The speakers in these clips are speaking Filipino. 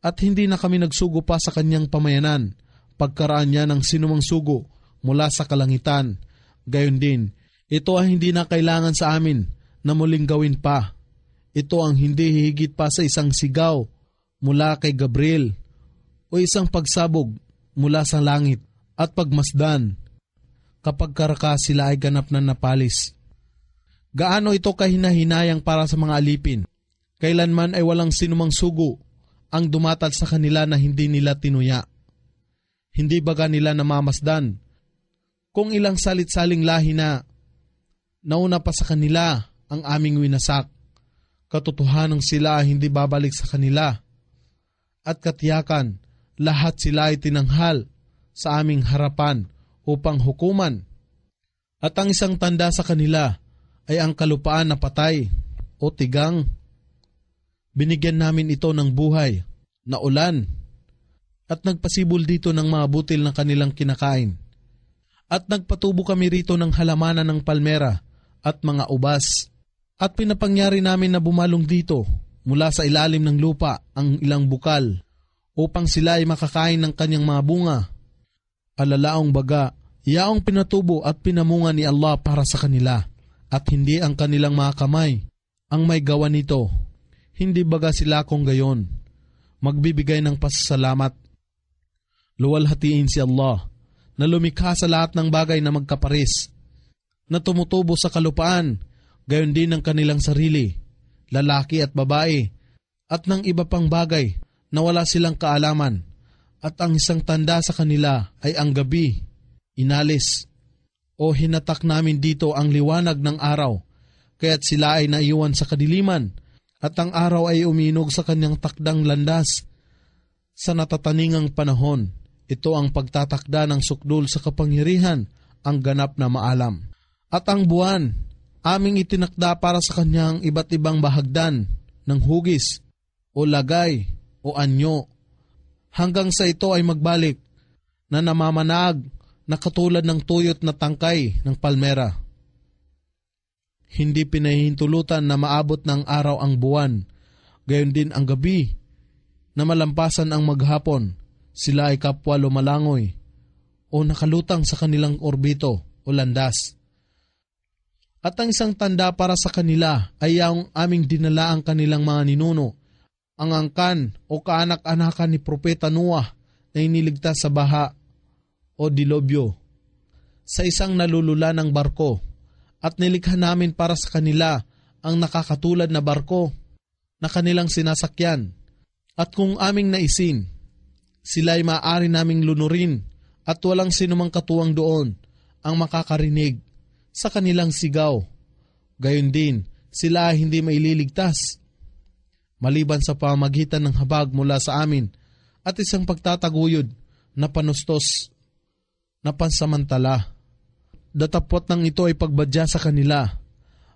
at hindi na kami nagsugo pa sa kanyang pamayanan, pagkaraan niya ng sinumang sugo mula sa kalangitan. Gayon din, ito ay hindi na kailangan sa amin na muling gawin pa. Ito ang hindi hihigit pa sa isang sigaw mula kay Gabriel o isang pagsabog mula sa langit at pagmasdan kapag karaka sila ay ganap na napalis. Gaano ito kahinahinayang para sa mga alipin. Kailanman ay walang sinumang sugo ang dumatal sa kanila na hindi nila tinuya. Hindi baga nila namamasdan kung ilang salit-saling lahi na nauna pa sa kanila ang aming winasak. Katotohanang sila ay hindi babalik sa kanila. At katiyakan, lahat sila ay tinanghal sa aming harapan upang hukuman. At ang isang tanda sa kanila ay ang kalupaan na patay o tigang. Binigyan namin ito ng buhay na ulan at nagpasibol dito ng mga butil ng kanilang kinakain. At nagpatubo kami rito ng halamanan ng palmera at mga ubas. At pinapangyari namin na bumalong dito mula sa ilalim ng lupa ang ilang bukal upang sila ay makakain ng kanyang mga bunga. Alalaong baga, yaong pinatubo at pinamunga ni Allah para sa kanila at hindi ang kanilang mga kamay ang may gawa nito. Hindi baga sila kung gayon magbibigay ng pasasalamat. Luwalhatiin si Allah na lumikha sa lahat ng bagay na magkaparis, na tumutubo sa kalupaan, gayon din ng kanilang sarili, lalaki at babae, at ng iba pang bagay na wala silang kaalaman, at ang isang tanda sa kanila ay ang gabi, inalis, o hinatak namin dito ang liwanag ng araw, kaya't sila ay naiwan sa kadiliman, at ang araw ay uminog sa kanyang takdang landas. Sa natataningang panahon, ito ang pagtatakda ng sukdul sa kapangyarihan, ang ganap na maalam. At ang buwan, aming itinakda para sa kanyang iba't ibang bahagdan ng hugis, o lagay, o anyo, hanggang sa ito ay magbalik na namamanag na katulad ng tuyot na tangkay ng palmera. Hindi pinahihintulutan na maabot ng araw ang buwan, gayon din ang gabi, na malampasan ang maghapon, sila ay kapwa lumalangoy o nakalutang sa kanilang orbito o landas. At ang isang tanda para sa kanila ay ang aming dinala ang kanilang mga ninuno, ang angkan o kaanak-anakan ni Propeta Noah na iniligtas sa baha o dilobyo sa isang nalulula ng barko. At nilikha namin para sa kanila ang nakakatulad na barko na kanilang sinasakyan. At kung aming naisin, sila ay maaari naming lunurin at walang sinumang katuwang doon ang makakarinig sa kanilang sigaw. Gayon din, sila ay hindi maililigtas, maliban sa pamagitan ng habag mula sa amin at isang pagtataguyod na panustos na pansamantala. Datapwat ng ito ay pagbadya sa kanila.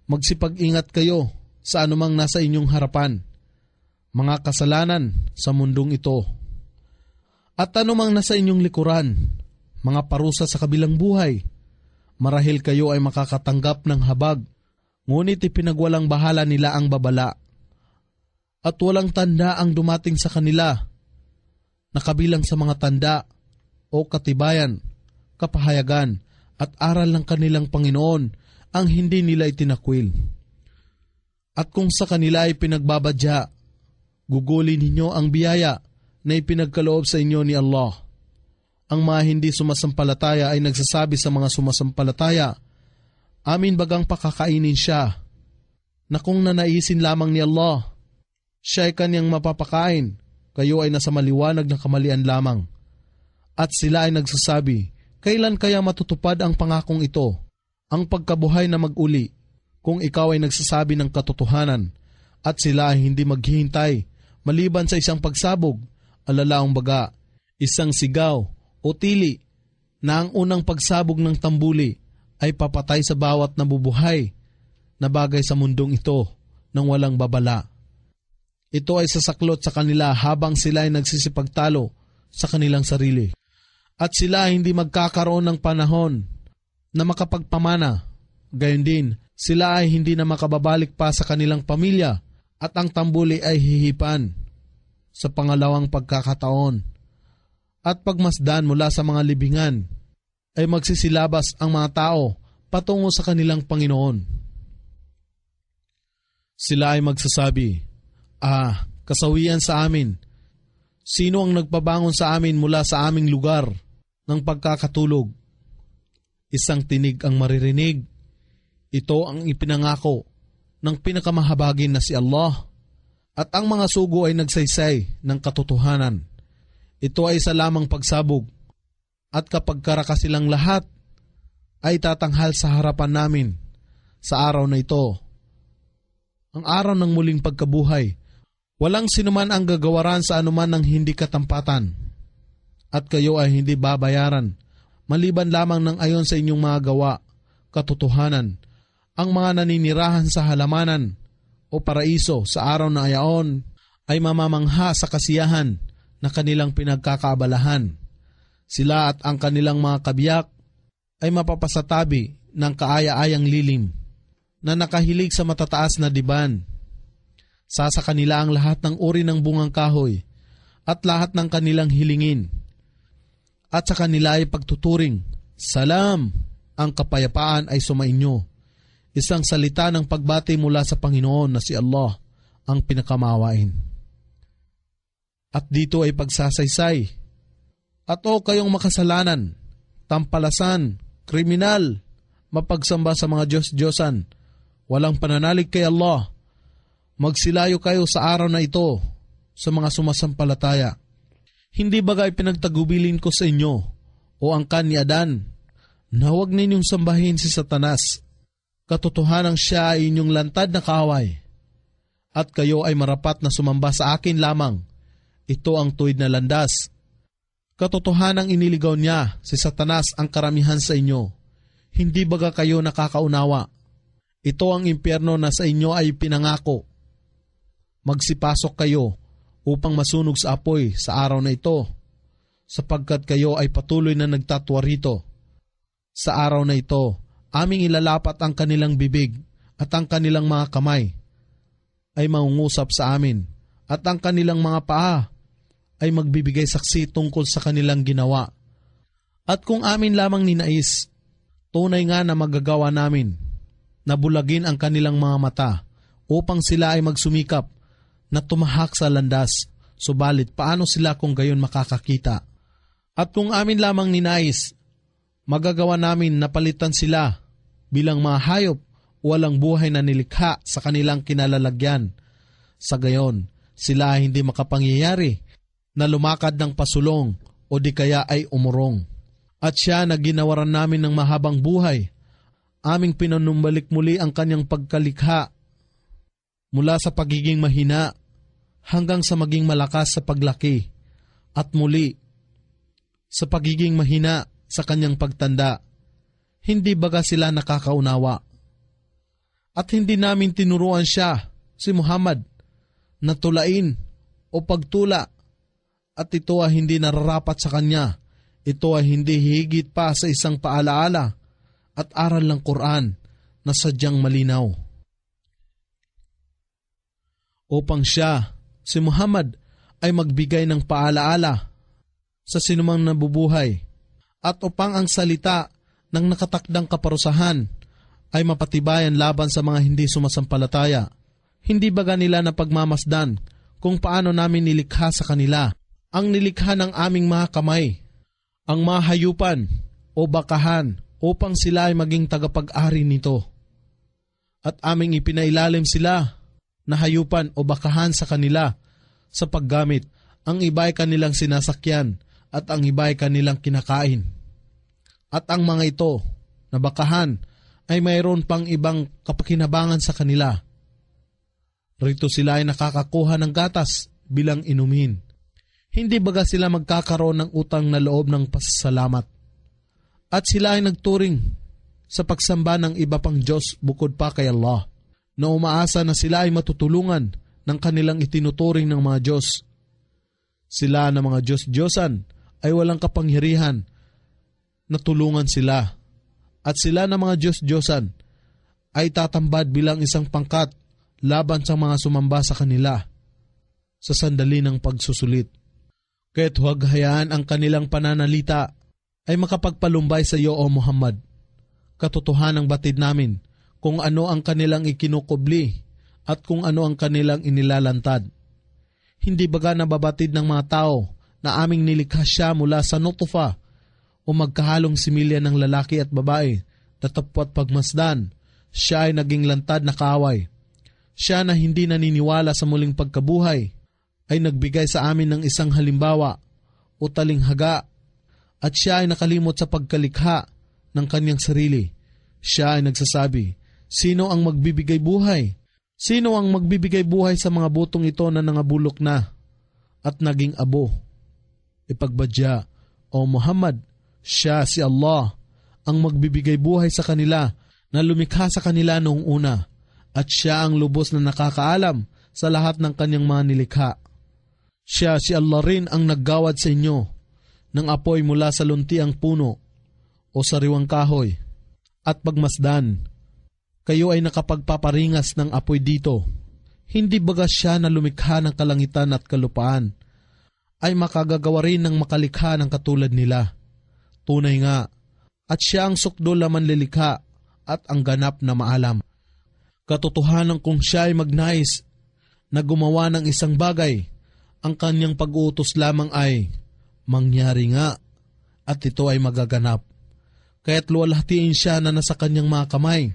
Magsipag-ingat kayo sa anumang nasa inyong harapan, mga kasalanan sa mundong ito. At anumang nasa inyong likuran, mga parusa sa kabilang buhay. Marahil kayo ay makakatanggap ng habag, ngunit ipinagwalang bahala nila ang babala. At walang tanda ang dumating sa kanila, nakabilang sa mga tanda o katibayan, kapahayagan, at aral ng kanilang Panginoon ang hindi nila itinakwil. At kung sa kanila ay pinagbabadya, gugulin ninyo ang biyaya na ipinagkaloob sa inyo ni Allah. Ang mga hindi sumasampalataya ay nagsasabi sa mga sumasampalataya, amin bagang pakakainin siya, na kung nanaisin lamang ni Allah, siya ay kanyang mapapakain, kayo ay nasa maliwanag na kamalian lamang. At sila ay nagsasabi, kailan kaya matutupad ang pangakong ito, ang pagkabuhay na mag-uli, kung ikaw ay nagsasabi ng katotohanan, at sila ay hindi maghihintay, maliban sa isang pagsabog, alalaong baga, isang sigaw o tili, na ang unang pagsabog ng tambuli ay papatay sa bawat nabubuhay na bagay sa mundong ito nang walang babala. Ito ay sasaklot sa kanila habang sila ay nagsisipagtalo sa kanilang sarili. At sila ay hindi magkakaroon ng panahon na makapagpamana. Gayon din, sila ay hindi na makababalik pa sa kanilang pamilya at ang tambuli ay hihipan. sa pangalawang pagkakataon. At pagmasdan mula sa mga libingan, ay magsisilabas ang mga tao patungo sa kanilang Panginoon. Sila ay magsasabi, kasawian sa amin. Sino ang nagpabangon sa amin mula sa aming lugar ng pagkakatulog? Isang tinig ang maririnig. Ito ang ipinangako ng pinakamahabagin na si Allah. At ang mga sugo ay nagsaysay ng katotohanan. Ito ay sa lamang pagsabog. At kapag karaka silang lahat, ay tatanghal sa harapan namin sa araw na ito. Ang araw ng muling pagkabuhay, walang sinuman ang gagawaran sa anuman ng hindi katampatan. At kayo ay hindi babayaran, maliban lamang ng ayon sa inyong mga gawa, katotohanan, ang mga naninirahan sa halamanan o paraiso sa araw na ayaon ay mamamangha sa kasiyahan na kanilang pinagkakaabalahan. Sila at ang kanilang mga kabiyak ay mapapasatabi ng kaaya-ayang lilim na nakahilig sa matataas na diban. Sasa kanila ang lahat ng uri ng bungang kahoy at lahat ng kanilang hilingin. At sa kanila ay pagtuturing, Salam, ang kapayapaan ay sumainyo. Isang salita ng pagbati mula sa Panginoon na si Allah ang pinakamawain. At dito ay pagsasaysay. At kayong makasalanan, tampalasan, kriminal, mapagsamba sa mga Diyos-Diyosan, walang pananalig kay Allah, magsilayo kayo sa araw na ito sa mga sumasampalataya. Hindi bagay pinagtagubilin ko sa inyo o angkan ni Adan na huwag ninyong sambahin si Satanas. Katotohanang siya ay inyong lantad na kaaway. At kayo ay marapat na sumamba sa akin lamang. Ito ang tuwid na landas. Katotohanang iniligaw niya si Satanas ang karamihan sa inyo. Hindi baga kayo nakakaunawa? Ito ang impyerno na sa inyo ay pinangako. Magsipasok kayo upang masunog sa apoy sa araw na ito, sapagkat kayo ay patuloy na nagtatwa rito. Sa araw na ito, aming ilalapat ang kanilang bibig at ang kanilang mga kamay ay mangungusap sa amin, at ang kanilang mga paa ay magbibigay saksi tungkol sa kanilang ginawa. At kung amin lamang ninais, tunay nga na magagawa namin na bulagin ang kanilang mga mata upang sila ay magsumikap na tumahak sa landas, subalit paano sila kung gayon makakakita? At kung amin lamang ninais, magagawa namin na palitan sila bilang mga hayop walang buhay na nilikha sa kanilang kinalalagyan. Sa gayon, sila ay hindi makapangyayari na lumakad ng pasulong o di kaya ay umurong. At siya na ginawaran namin ng mahabang buhay, aming pinanumbalik muli ang kanyang pagkalikha mula sa pagiging mahina hanggang sa maging malakas sa paglaki, at muli sa pagiging mahina sa kanyang pagtanda. Hindi baga sila nakakaunawa? At hindi namin tinuruan siya, si Muhammad, na tulain o pagtula, at ito ay hindi nararapat sa kanya. Ito ay hindi higit pa sa isang paalaala at aral ng Quran na sadyang malinaw. Upang siya, si Muhammad, ay magbigay ng paalaala sa sinumang nabubuhay, at upang ang salita ng nakatakdang kaparusahan ay mapatibayan laban sa mga hindi sumasampalataya. Hindi baga nila na pagmamasdan kung paano namin nilikha sa kanila ang nilikha ng aming mga kamay, ang mga hayupan o bakahan, upang sila ay maging tagapag-ari nito. At aming ipinailalim sila na hayupan o bakahan sa kanila sa paggamit. Ang iba ay kanilang sinasakyan at ang iba ay kanilang kinakain. At ang mga ito na bakahan ay mayroon pang ibang kapakinabangan sa kanila. Rito sila ay nakakakuha ng gatas bilang inumin. Hindi baga sila magkakaroon ng utang na loob ng pasasalamat. At sila ay nagturing sa pagsamba ng iba pang Diyos bukod pa kay Allah, na umaasa na sila ay matutulungan ng kanilang itinuturing ng mga Diyos. Sila na mga Diyos-Diyosan ay walang kapangyarihan na tulungan sila, at sila na mga Diyos-Diyosan ay tatambad bilang isang pangkat laban sa mga sumamba sa kanila. sa sandali ng pagsusulit. Kaya't huwag hayaan ang kanilang pananalita ay makapagpalumbay sa iyo, O Muhammad. Katotohanang batid namin kung ano ang kanilang ikinukubli at kung ano ang kanilang inilalantad. Hindi baga nababatid ng mga tao na aming nilikha siya mula sa nutfa o magkahalong similya ng lalaki at babae, tatapwat pagmasdan, siya ay naging lantad na kaaway. Siya na hindi naniniwala sa muling pagkabuhay ay nagbigay sa amin ng isang halimbawa o talinghaga at siya ay nakalimot sa pagkalikha ng kanyang sarili. Siya ay nagsasabi, sino ang magbibigay buhay? Sino ang magbibigay buhay sa mga butong ito na nangabulok na at naging abo? Ipagbadya, O Muhammad, siya si Allah ang magbibigay buhay sa kanila na lumikha sa kanila noong una at siya ang lubos na nakakaalam sa lahat ng kanyang mga nilikha. Siya si Allah rin ang naggawad sa inyo ng apoy mula sa luntiang puno o sariwang kahoy at pagmasdan. Kayo ay nakapagpaparingas ng apoy dito. Hindi baga siya na lumikha ng kalangitan at kalupaan ay makagagawa rin ng makalikha ng katulad nila. Tunay nga, at siya ang sukdol na manlilikha at ang ganap na maalam. Katotohanan kung siya ay magnais na gumawa ng isang bagay, ang kanyang pag-uutos lamang ay mangyari nga at ito ay magaganap. Kaya't luwalhatiin siya na nasa kanyang mga kamay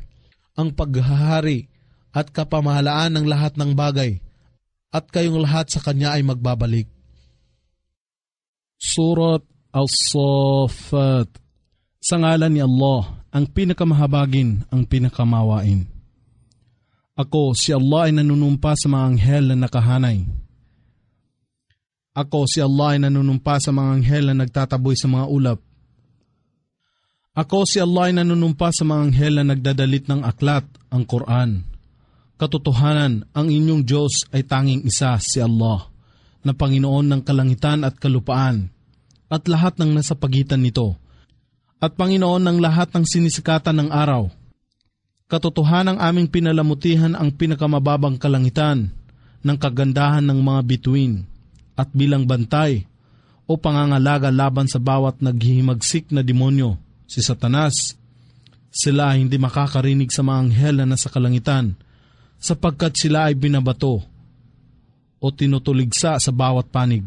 ang paghahari at kapamahalaan ng lahat ng bagay at kayong lahat sa kanya ay magbabalik. Surat Al-Saffat. Sa ngalan ni Allah, ang pinakamahabagin, ang pinakamawain. Ako, si Allah ay nanunumpa sa mga anghel na nakahanay. Ako, si Allah ay nanunumpa sa mga anghel na nagtataboy sa mga ulap. Ako, si Allah ay nanunumpa sa mga anghel na nagdadalit ng aklat, ang Quran. Katotohanan, ang inyong Diyos ay tanging isa, si Allah, na Panginoon ng kalangitan at kalupaan, at lahat ng nasa pagitan nito, at Panginoon ng lahat ng sinisikatan ng araw. Katotohanang aming pinalamutihan ang pinakamababang kalangitan ng kagandahan ng mga bituin, at bilang bantay o pangangalaga laban sa bawat naghihimagsik na demonyo, si Satanas. Sila hindi makakarinig sa mga anghel na nasa kalangitan sapagkat sila ay binabato o tinutuligsa sa bawat panig.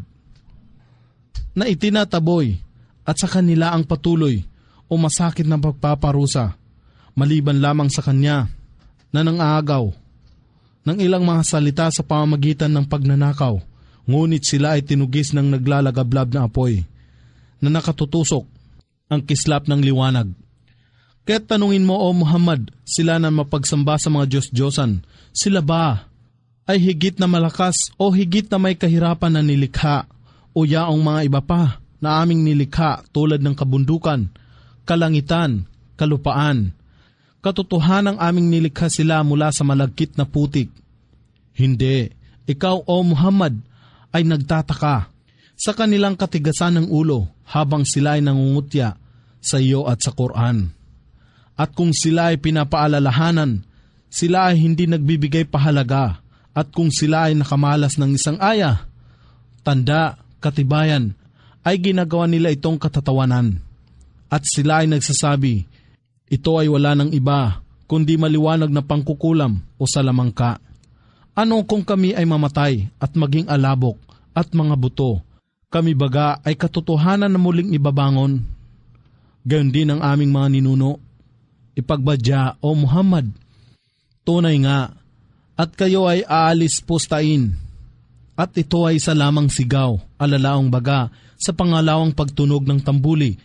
Na itinataboy at sa kanila ang patuloy o masakit na pagpaparusa maliban lamang sa kanya na nangaagaw ng ilang mga salita sa pamamagitan ng pagnanakaw, ngunit sila ay tinugis ng naglalagablab na apoy na nakatutusok ang kislap ng liwanag. Kaya't tanungin mo, O Muhammad, sila na mapagsamba sa mga Diyos-Diyosan, sila ba ay higit na malakas o higit na may kahirapan na nilikha o yaong mga iba pa na aming nilikha tulad ng kabundukan, kalangitan, kalupaan? Katotohanang aming nilikha sila mula sa malagkit na putik. Hindi, ikaw, O Muhammad, ay nagtataka sa kanilang katigasan ng ulo habang sila ay nangungutya sa iyo at sa Quran. At kung sila ay pinapaalalahanan, sila ay hindi nagbibigay pahalaga. At kung sila ay nakamalas ng isang aya, tanda, katibayan, ay ginagawa nila itong katatawanan. At sila ay nagsasabi, ito ay wala ng iba, kundi maliwanag na pangkukulam o salamangka. Ano kung kami ay mamatay at maging alabok at mga buto? Kami baga ay katotohanan na muling ibabangon? Gayon din ang aming mga ninuno. Ipagbadya, O Muhammad, tunay nga, at kayo ay aalis pustain. At ito ay isa lamang sigaw, alalaong baga, sa pangalawang pagtunog ng tambuli.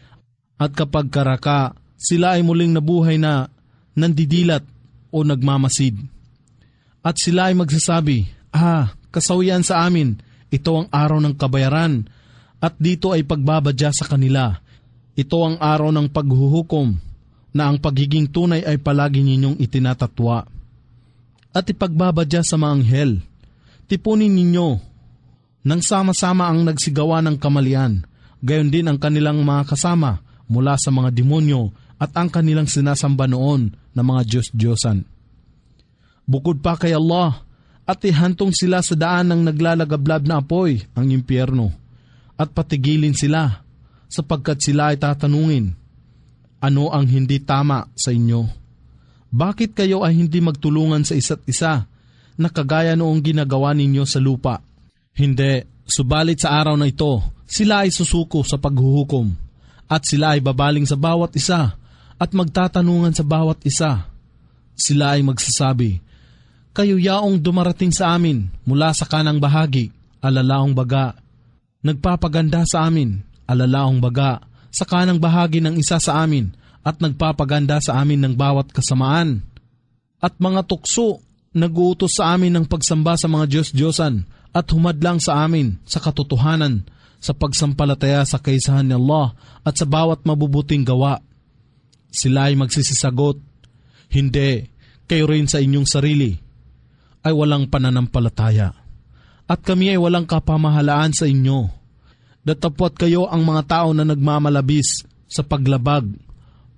At kapag karaka, sila ay muling nabuhay na nandidilat o nagmamasid. At sila ay magsasabi, kasawian sa amin, ito ang araw ng kabayaran, at dito ay pagbabadya sa kanila. Ito ang araw ng paghuhukom na ang pagiging tunay ay palagi ninyong itinatatwa. At ipagbabadya sa mga anghel, tipunin ninyo nang sama-sama ang nagsigawa ng kamalian, gayon din ang kanilang mga kasama mula sa mga demonyo at ang kanilang sinasamba noon na mga Diyos-Diyosan. Bukod pa kay Allah, at ihantong sila sa daan ng naglalagablab na apoy, ang impyerno, at patigilin sila, sapagkat sila ay tatanungin, ano ang hindi tama sa inyo? Bakit kayo ay hindi magtulungan sa isa't isa, na kagaya noong ginagawa ninyo sa lupa? Hindi, subalit sa araw na ito, sila ay susuko sa paghuhukom, at sila ay babaling sa bawat isa, at magtatanungan sa bawat isa. Sila ay magsasabi, kayo yaong dumarating sa amin mula sa kanang bahagi, alalaong baga. Nagpapaganda sa amin, alalaong baga, sa kanang bahagi ng isa sa amin, at nagpapaganda sa amin ng bawat kasamaan. At mga tukso, nag-uutos sa amin ng pagsamba sa mga Diyos-Diyosan, at humadlang sa amin sa katotohanan, sa pagsampalataya sa kaisahan ni Allah, at sa bawat mabubuting gawa. Sila ay magsisisagot, hindi, kayo rin sa inyong sarili ay walang pananampalataya, at kami ay walang kapamahalaan sa inyo. Datapwat kayo ang mga tao na nagmamalabis sa paglabag,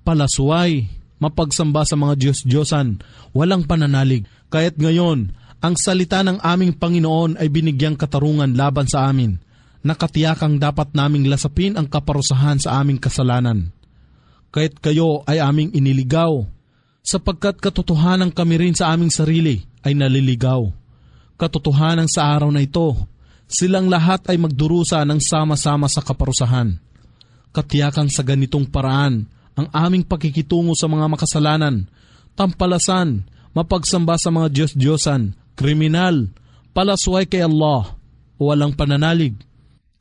palasuway, mapagsamba sa mga Diyos-Diyosan, walang pananalig. Kaya't ngayon, ang salita ng aming Panginoon ay binigyang katarungan laban sa amin, nakatiyakang dapat naming lasapin ang kaparusahan sa aming kasalanan. Kaya't kayo ay aming iniligaw, sapagkat katotohanan kami rin sa aming sarili ay naliligaw. Katotohanan sa araw na ito, silang lahat ay magdurusa ng sama-sama sa kaparusahan. Katiyakan sa ganitong paraan ang aming pakikitungo sa mga makasalanan, tampalasan, mapagsamba sa mga Diyos-Diyosan, kriminal, palasway kay Allah, walang pananalig.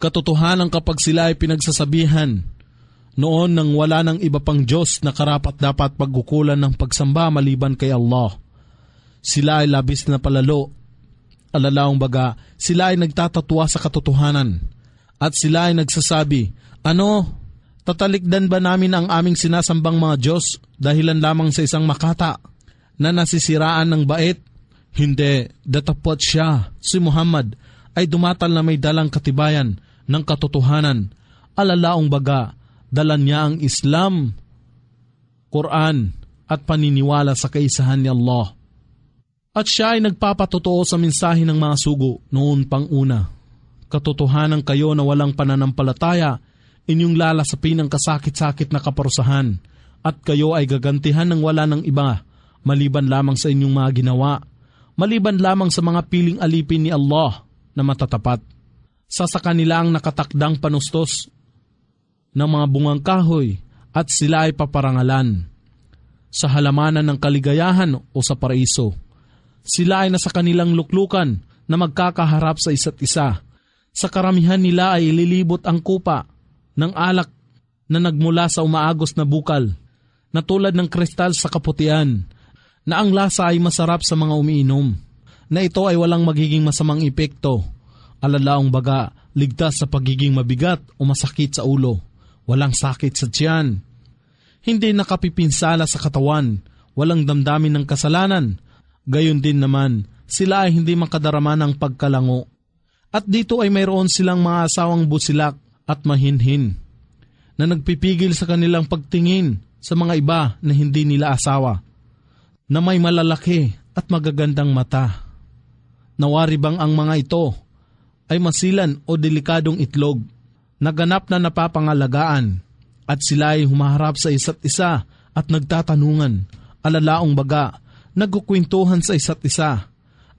Katotohanan kapag sila ay pinagsasabihan, noon nang wala ng iba pang Diyos na karapat-dapat pagkukulan ng pagsamba maliban kay Allah. Sila ay labis na palalo. Alalaong baga, sila ay nagtatatwa sa katotohanan. At sila ay nagsasabi, ano, tatalikdan ba namin ang aming sinasambang mga Diyos dahilan lamang sa isang makata na nasisiraan ng bait? Hindi, datapwat siya, si Muhammad, ay dumatal na may dalang katibayan ng katotohanan. Alalaong baga, dala niya ang Islam, Quran, at paniniwala sa kaisahan ni Allah. At siya ay nagpapatotoo sa mensahe ng mga sugo noon pang una. Katotohanan kayo na walang pananampalataya, inyong lalasapin ang kasakit-sakit na kaparusahan, at kayo ay gagantihan ng wala ng iba, maliban lamang sa inyong mga ginawa, maliban lamang sa mga piling alipin ni Allah na matatapat. Sa kanila ang nakatakdang panustos ng mga bungang kahoy, at sila ay paparangalan sa halamanan ng kaligayahan o sa paraiso. Sila ay nasa kanilang luklukan na magkakaharap sa isa't isa. Sa karamihan nila ay ililibot ang kupa ng alak na nagmula sa umaagos na bukal, na tulad ng kristal sa kaputian, na ang lasa ay masarap sa mga umiinom, na ito ay walang magiging masamang epekto. Alalaong baga, ligtas sa pagiging mabigat o masakit sa ulo, walang sakit sa tiyan, hindi nakapipinsala sa katawan, walang damdamin ng kasalanan. Gayon din naman, sila ay hindi makadarama ng pagkalango. At dito ay mayroon silang mga asawang busilak at mahinhin, na nagpipigil sa kanilang pagtingin sa mga iba na hindi nila asawa, na may malalaki at magagandang mata. Nawari bang ang mga ito ay masilan o delikadong itlog, naganap na napapangalagaan, at sila ay humaharap sa isa't isa at nagtatanungan, alalaong baga, nagkukwentuhan sa isa't isa.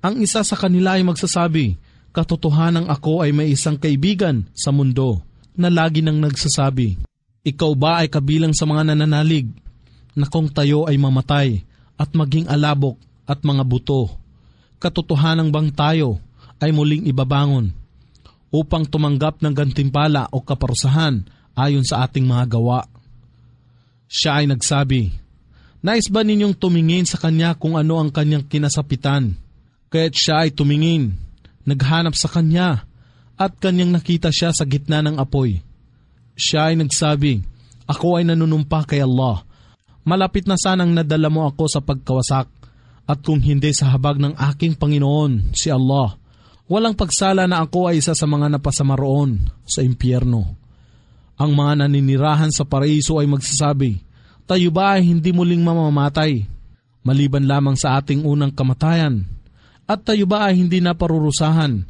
Ang isa sa kanila ay magsasabi, katotohanang ako ay may isang kaibigan sa mundo na lagi nang nagsasabi, ikaw ba ay kabilang sa mga nananalig na kung tayo ay mamatay at maging alabok at mga buto, katotohanang bang tayo ay muling ibabangon upang tumanggap ng gantimpala o kaparusahan ayon sa ating mga gawa? Siya ay nagsabi, nais ba ninyong tumingin sa kanya kung ano ang kanyang kinasapitan? Kaya't siya ay tumingin, naghanap sa kanya, at kanyang nakita siya sa gitna ng apoy. Siya ay nagsabi, ako ay nanunumpa kay Allah. Malapit na sanang nadala mo ako sa pagkawasak, at kung hindi sa habag ng aking Panginoon, si Allah, walang pagsala na ako ay isa sa mga napasama roon sa impyerno. Ang mga naninirahan sa paraiso ay magsasabi, tayo ba ay hindi muling mamamatay, maliban lamang sa ating unang kamatayan, At tayo ba ay hindi na parurusahan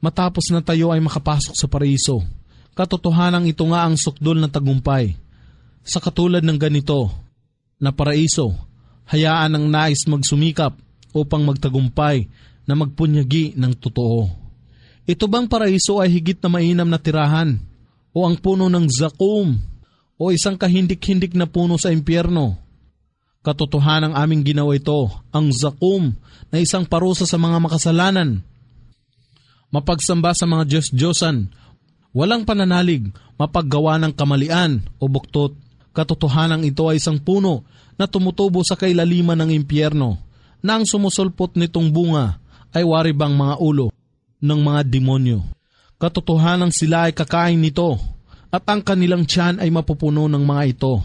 matapos na tayo ay makapasok sa paraiso? Katotohanan ito nga ang sukdol ng tagumpay. Sa katulad ng ganito na paraiso, hayaan ang nais magsumikap upang magtagumpay na magpunyagi ng totoo. Ito bang paraiso ay higit na mainam na tirahan o ang puno ng zakum o isang kahindik-hindik na puno sa impyerno? Katotohanan aming ginawa ito, ang zakum na isang parusa sa mga makasalanan. Mapagsamba sa mga Diyos-Diyosan, walang pananalig, mapaggawa ng kamalian o buktot. Katotohanan ito ay isang puno na tumutubo sa kailaliman ng impyerno, na ang sumusulpot nitong bunga ay waribang mga ulo ng mga demonyo. Katotohanan sila ay kakain nito, at ang kanilang tiyan ay mapupuno ng mga ito.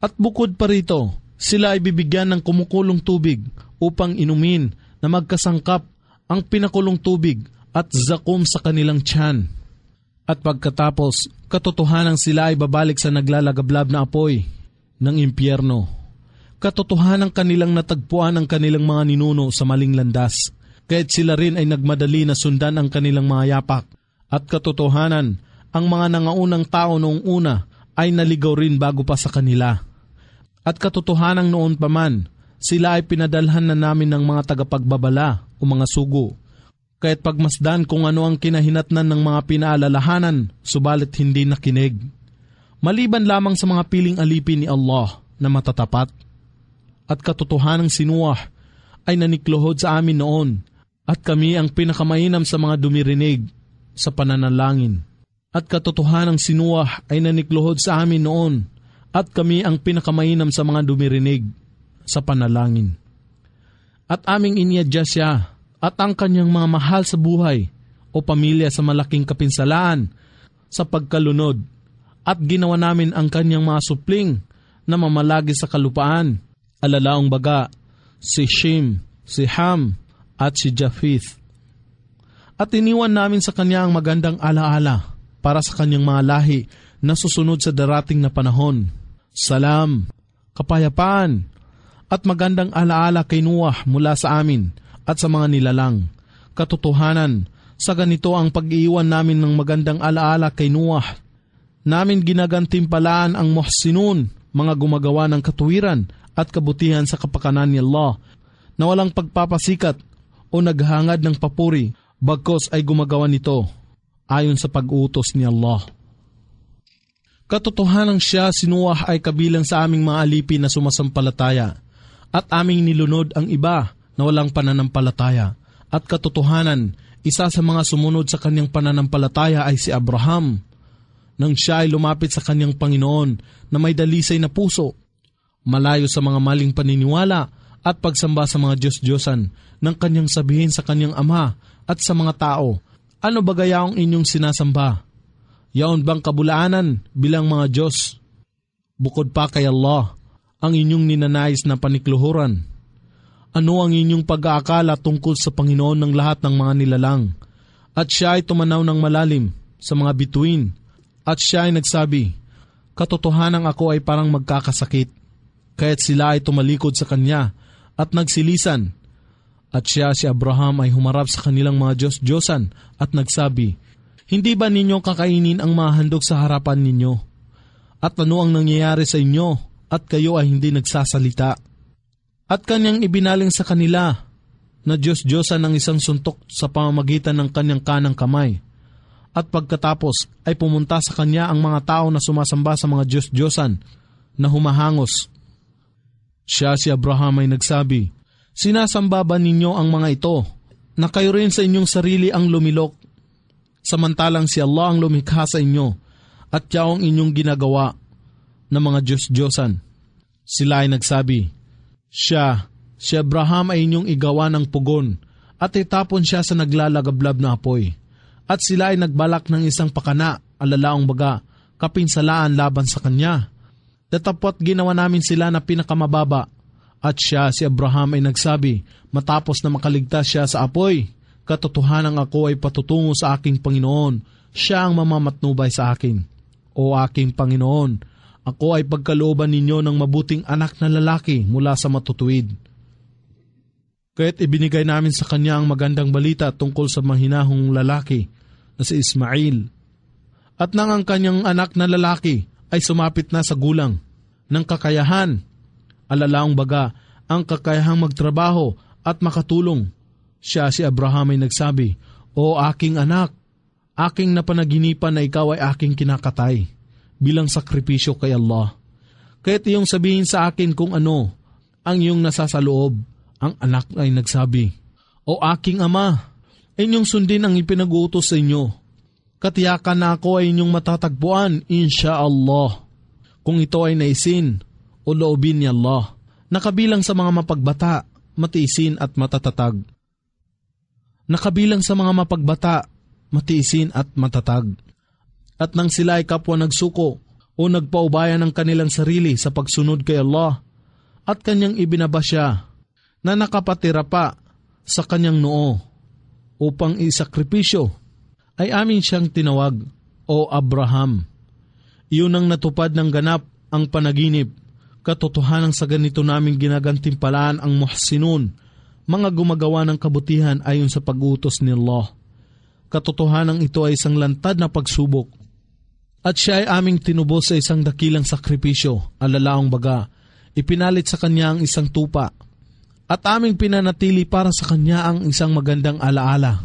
At bukod pa rito, sila ay bibigyan ng kumukulong tubig upang inumin na magkasangkap ang pinakulong tubig at zakum sa kanilang tiyan. At pagkatapos, katotohanan sila ay babalik sa naglalagablab na apoy ng impyerno. Katotohanan kanilang natagpuan ang kanilang mga ninuno sa maling landas, kaya't sila rin ay nagmadali na sundan ang kanilang mga yapak. At katotohanan, ang mga nangaunang tao noong una ay naligaw rin bago pa sa kanila. At katotohanan noon pa man, sila ay pinadalhan na namin ng mga tagapagbabala o mga sugo. Kaya't pagmasdan kung ano ang kinahinatnan ng mga pinaalalahanan, subalit hindi nakinig. Maliban lamang sa mga piling alipin ni Allah na matatapat. At katotohanang si Noah ay nanikluhod sa amin noon, at kami ang pinakamainam sa mga dumirinig sa pananalangin. At katotohanang si Noah ay nanikluhod sa amin noon, at kami ang pinakamainam sa mga dumirinig sa panalangin. At aming iniadya siya at ang kanyang mga mahal sa buhay o pamilya sa malaking kapinsalaan sa pagkalunod, at ginawa namin ang kanyang mga supling na mamalagi sa kalupaan, alalaong baga, si Shem, si Ham, at si Japheth. At iniwan namin sa kanya ang magandang alaala para sa kanyang mga lahi na susunod sa darating na panahon. Salam, kapayapaan, at magandang alaala kay Noah mula sa amin at sa mga nilalang. Katotohanan, sa ganito ang pag-iiwan namin ng magandang alaala kay Noah. Namin ginagantimpalaan ang muhsinun, mga gumagawa ng katuwiran at kabutihan sa kapakanan ni Allah, na walang pagpapasikat o naghangad ng papuri, bagkos ay gumagawa nito ayon sa pag-utos ni Allah. Katotohanan siya, si Noah ay kabilang sa aming mga alipin na sumasampalataya, at aming nilunod ang iba na walang pananampalataya. At katotohanan, isa sa mga sumunod sa kanyang pananampalataya ay si Abraham, nang siya ay lumapit sa kanyang Panginoon na may dalisay na puso, malayo sa mga maling paniniwala at pagsamba sa mga Diyos-Diyosan, nang kanyang sabihin sa kanyang ama at sa mga tao, ano ba gaya ang inyong sinasamba? Yaon bang kabulaanan bilang mga Diyos? Bukod pa kay Allah, ang inyong ninanais na panikluhuran. Ano ang inyong pag-aakala tungkol sa Panginoon ng lahat ng mga nilalang? At siya ay tumanaw ng malalim sa mga bituin, at siya ay nagsabi, katotohanan ako ay parang magkakasakit. Kaya't sila ay tumalikod sa kanya at nagsilisan. At siya, si Abraham, ay humarap sa kanilang mga Diyos-Diyosan at nagsabi, hindi ba ninyo kakainin ang mga handog sa harapan ninyo? At ano ang nangyayari sa inyo at kayo ay hindi nagsasalita? At kanyang ibinaling sa kanila na Diyos-Diyosan ng isang suntok sa pamamagitan ng kanyang kanang kamay. At pagkatapos ay pumunta sa kanya ang mga tao na sumasamba sa mga Diyos-Diyosan na humahangos. Siya, si Abraham, ay nagsabi, sinasamba ba ninyo ang mga ito na kayo rin sa inyong sarili ang lumilok? Samantalang si Allah ang lumikha sa inyo at yaong inyong ginagawa ng mga Diyos-Diyosan. Sila ay nagsabi, siya, si Abraham ay inyong igawa ng pugon at itapon siya sa naglalagablab na apoy. At sila ay nagbalak ng isang pakana, alalaong baga, kapinsalaan laban sa kanya. Datapot ginawa namin sila na pinakamababa. At siya, si Abraham, ay nagsabi, matapos na makaligtas siya sa apoy, katotohanan ako ay patutungo sa aking Panginoon, siya ang mamamatnubay sa akin. O aking Panginoon, ako ay pagkalooban ninyo ng mabuting anak na lalaki mula sa matutuwid. Kaya't ibinigay namin sa kanya ang magandang balita tungkol sa mahinahong lalaki na si Ismail. At nang ang kanyang anak na lalaki ay sumapit na sa gulang ng kakayahan, alalaong baga ang kakayahang magtrabaho at makatulong, siya si Abraham ay nagsabi, "O aking anak, aking napanaginipan na ikaw ay aking kinakatay bilang sakripisyo kay Allah. Kaya't iyong sabihin sa akin kung ano ang iyong nasasaloob." Ang anak ay nagsabi, "O aking ama, inyong sundin ang ipinag-uutos sa inyo. Katiyakan na ako ay inyong matatagpuan, insha'Allah, kung ito ay naisin o loobin ni Allah, nakabilang sa mga mapagbata, matiisin at matatatag." Nakabilang sa mga mapagbata, matiisin at matatag. At nang sila ay kapwa nagsuko o nagpaubayan ng kanilang sarili sa pagsunod kay Allah at kanyang ibinaba siya na nakapatira pa sa kanyang noo upang isakripisyo, ay amin siyang tinawag, "O Abraham." Iyon ang natupad ng ganap ang panaginip. Katotohanan sa ganito namin ginagantimpalaan ang muhsinun, mga gumagawa ng kabutihan ayon sa pag-utos ni Allah. Katotohanan ito ay isang lantad na pagsubok. At siya ay aming tinubos sa isang dakilang sakripisyo, alalaong baga, ipinalit sa kanya ang isang tupa. At aming pinanatili para sa kanya ang isang magandang alaala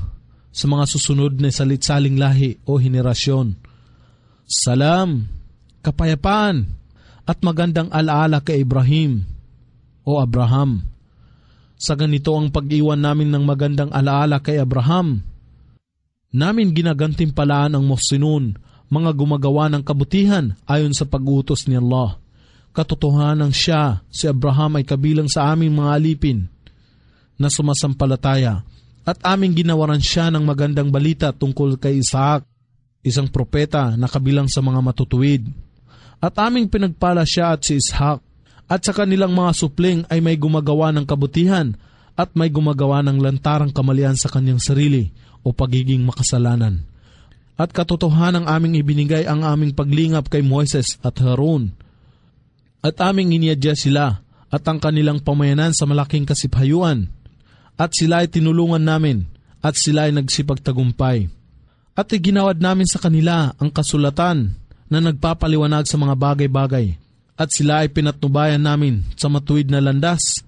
sa mga susunod na salitsaling lahi o henerasyon. Salam, kapayapaan, at magandang alaala kay Ibrahim o Abraham. Sa ganito ang pag-iwan namin ng magandang alaala kay Abraham, namin ginagantimpalaan ang muhsinun, mga gumagawa ng kabutihan ayon sa pag-utos ni Allah. Katotohanan siya, si Abraham ay kabilang sa aming mga alipin na sumasampalataya at aming ginawaran siya ng magandang balita tungkol kay Isaac, isang propeta na kabilang sa mga matutuwid. At aming pinagpala siya at si Ishak, at sa kanilang mga supling ay may gumagawa ng kabutihan at may gumagawa ng lantarang kamalian sa kanyang sarili o pagiging makasalanan. At katotohanan aming ibinigay ang aming paglingap kay Moises at Harun. At aming iniadya sila at ang kanilang pamayanan sa malaking kasiphayuan. At sila ay tinulungan namin at sila ay nagsipagtagumpay. At iginawad namin sa kanila ang kasulatan na nagpapaliwanag sa mga bagay-bagay. At sila ay pinatnubayan namin sa matuwid na landas.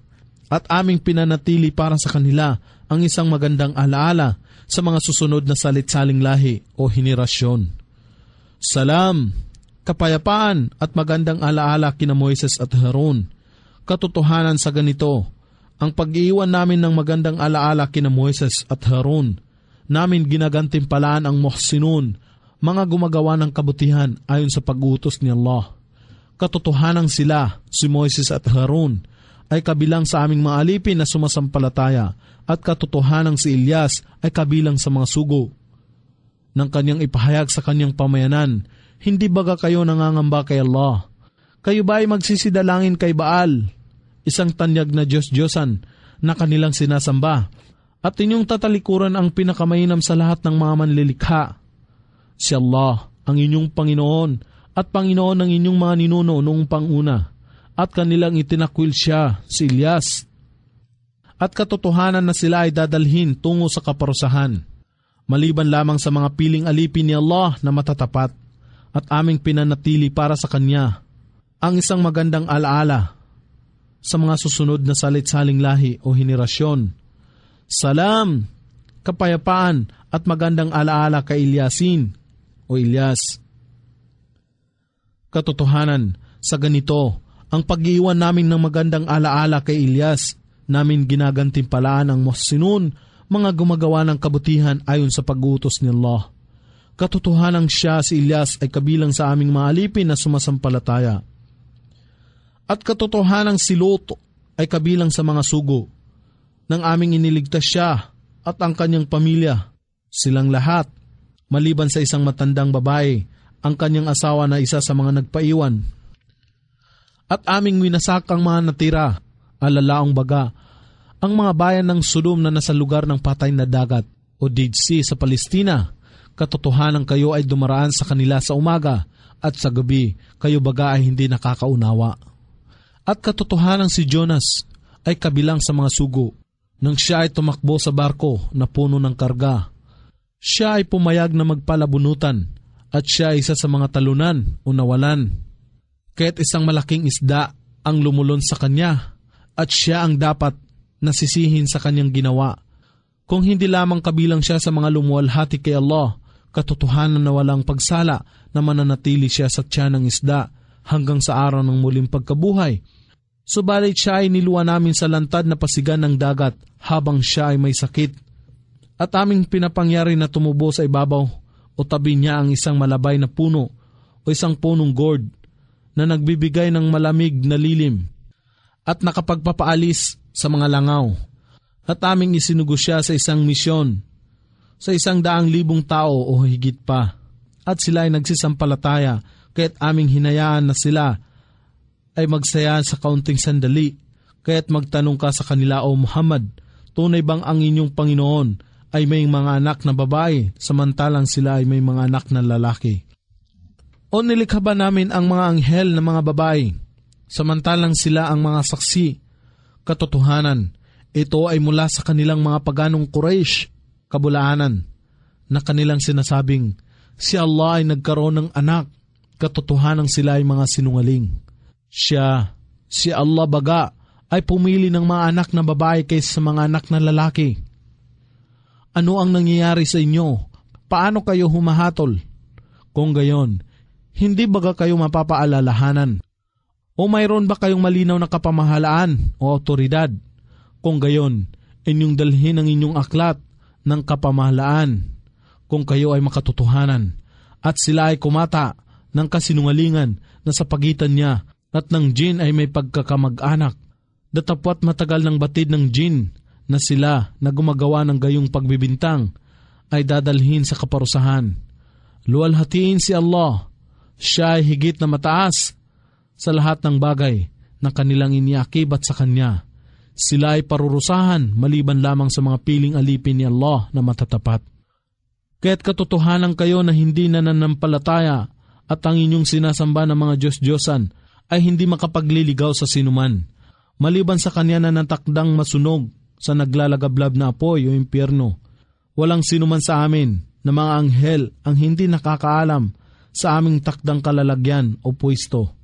At aming pinanatili para sa kanila ang isang magandang alaala sa mga susunod na salitsaling lahi o henerasyon. Salam, kapayapaan at magandang alaala kina Moises at Harun. Katotohanan sa ganito, ang pag-iiwan namin ng magandang alaala kina Moises at Harun, namin ginagantimpalaan ang muhsinun, mga gumagawa ng kabutihan ayon sa pag-utos ni Allah. Katotohanan sila, si Moises at Harun, ay kabilang sa aming mga alipin na sumasampalataya, at katotohanan si Ilyas ay kabilang sa mga sugo ng kanyang ipahayag sa kanyang pamayanan. Hindi baga kayo nangangamba kay Allah? Kayo ba ay magsisidalangin kay Baal, isang tanyag na Diyos-Diyosan na kanilang sinasamba, at inyong tatalikuran ang pinakamainam sa lahat ng mga manlilikha? Si Allah, ang inyong Panginoon, at Panginoon ng inyong mga ninuno noong panguna, at kanilang itinakwil siya, si Ilyas. At katotohanan na sila ay dadalhin tungo sa kaparusahan, maliban lamang sa mga piling alipin ni Allah na matatapat, at aming pinanatili para sa Kanya ang isang magandang alaala sa mga susunod na salitsaling lahi o henerasyon. Salam, kapayapaan at magandang alaala kay Ilyasin o Ilyas. Katotohanan, sa ganito, ang pag-iwan namin ng magandang alaala kay Ilyas, namin ginagantimpalaan ang muhsinun, mga gumagawa ng kabutihan ayon sa pag-utos ni Allah. Katotohanan siya, si Ilyas, ay kabilang sa aming mga alipin na sumasampalataya. At katotohanan si Lot ay kabilang sa mga sugo nang aming iniligtas siya at ang kanyang pamilya, silang lahat, maliban sa isang matandang babae, ang kanyang asawa na isa sa mga nagpaiwan. At aming winasak ang mga natira, alalaong baga, ang mga bayan ng Sodom na nasa lugar ng patay na dagat o Dead Sea sa Palestina. Katotohanan kayo ay dumaraan sa kanila sa umaga at sa gabi, kayo baga ay hindi nakakaunawa. At katotohanan si Jonas ay kabilang sa mga sugo nang siya ay tumakbo sa barko na puno ng karga. Siya ay pumayag na magpalabunutan at siya ay isa sa mga talunan o nawalan. Kaya't isang malaking isda ang lumulon sa kanya at siya ang dapat nasisihin sa kanyang ginawa. Kung hindi lamang kabilang siya sa mga lumuwalhati kay Allah, katotohanan na walang pagsala na mananatili siya sa tiyan ng isda hanggang sa araw ng muling pagkabuhay. Subalit siya ay niluwa namin sa lantad na pasigan ng dagat habang siya ay may sakit. At aming pinapangyari na tumubo sa ibabaw o tabi niya ang isang malabay na puno o isang punong gourd na nagbibigay ng malamig na lilim at nakapagpapaalis sa mga langaw. At aming isinugo siya sa isang misyon sa 100,000 tao o higit pa. At sila ay nagsisampalataya kaya't aming hinayaan na sila ay magsaya sa kaunting sandali. Kaya't magtanong ka sa kanila, O Muhammad, tunay bang ang inyong Panginoon ay may mga anak na babae samantalang sila ay may mga anak na lalaki? O nilikha ba namin ang mga anghel na mga babae samantalang sila ang mga saksi? Katotohanan, ito ay mula sa kanilang mga paganong Quraysh, kabulaanan, na kanilang sinasabing, si Allah ay nagkaroon ng anak, katotohanan sila ay mga sinungaling. Siya, si Allah baga, ay pumili ng mga anak na babae kaysa sa mga anak na lalaki. Ano ang nangyayari sa inyo? Paano kayo humahatol? Kung gayon, hindi baga kayo mapapaalalahanan? O mayroon ba kayong malinaw na kapamahalaan o otoridad? Kung gayon, inyong dalhin ang inyong aklat ng kapamahalaan kung kayo ay makatotohanan. At sila ay kumata ng kasinungalingan na sa pagitan niya at ng jin ay may pagkakamag-anak. Datapwat matagal ng batid ng jin na sila na gumagawa ng gayong pagbibintang ay dadalhin sa kaparusahan. Luwalhatiin si Allah. Siya ay higit na mataas sa lahat ng bagay na kanilang iniakibat sa Kanya. Sila ay parurusahan maliban lamang sa mga piling alipin ni Allah na matatapat. Kaya't katotohanan kayo na hindi nananampalataya at ang inyong sinasamba ng mga Diyos-Diyosan ay hindi makapagliligaw sa sinuman, maliban sa Kanya na natakdang masunog sa naglalagablab na apoy o impyerno. Walang sinuman sa amin na mga anghel ang hindi nakakaalam sa aming takdang kalalagyan o pwesto.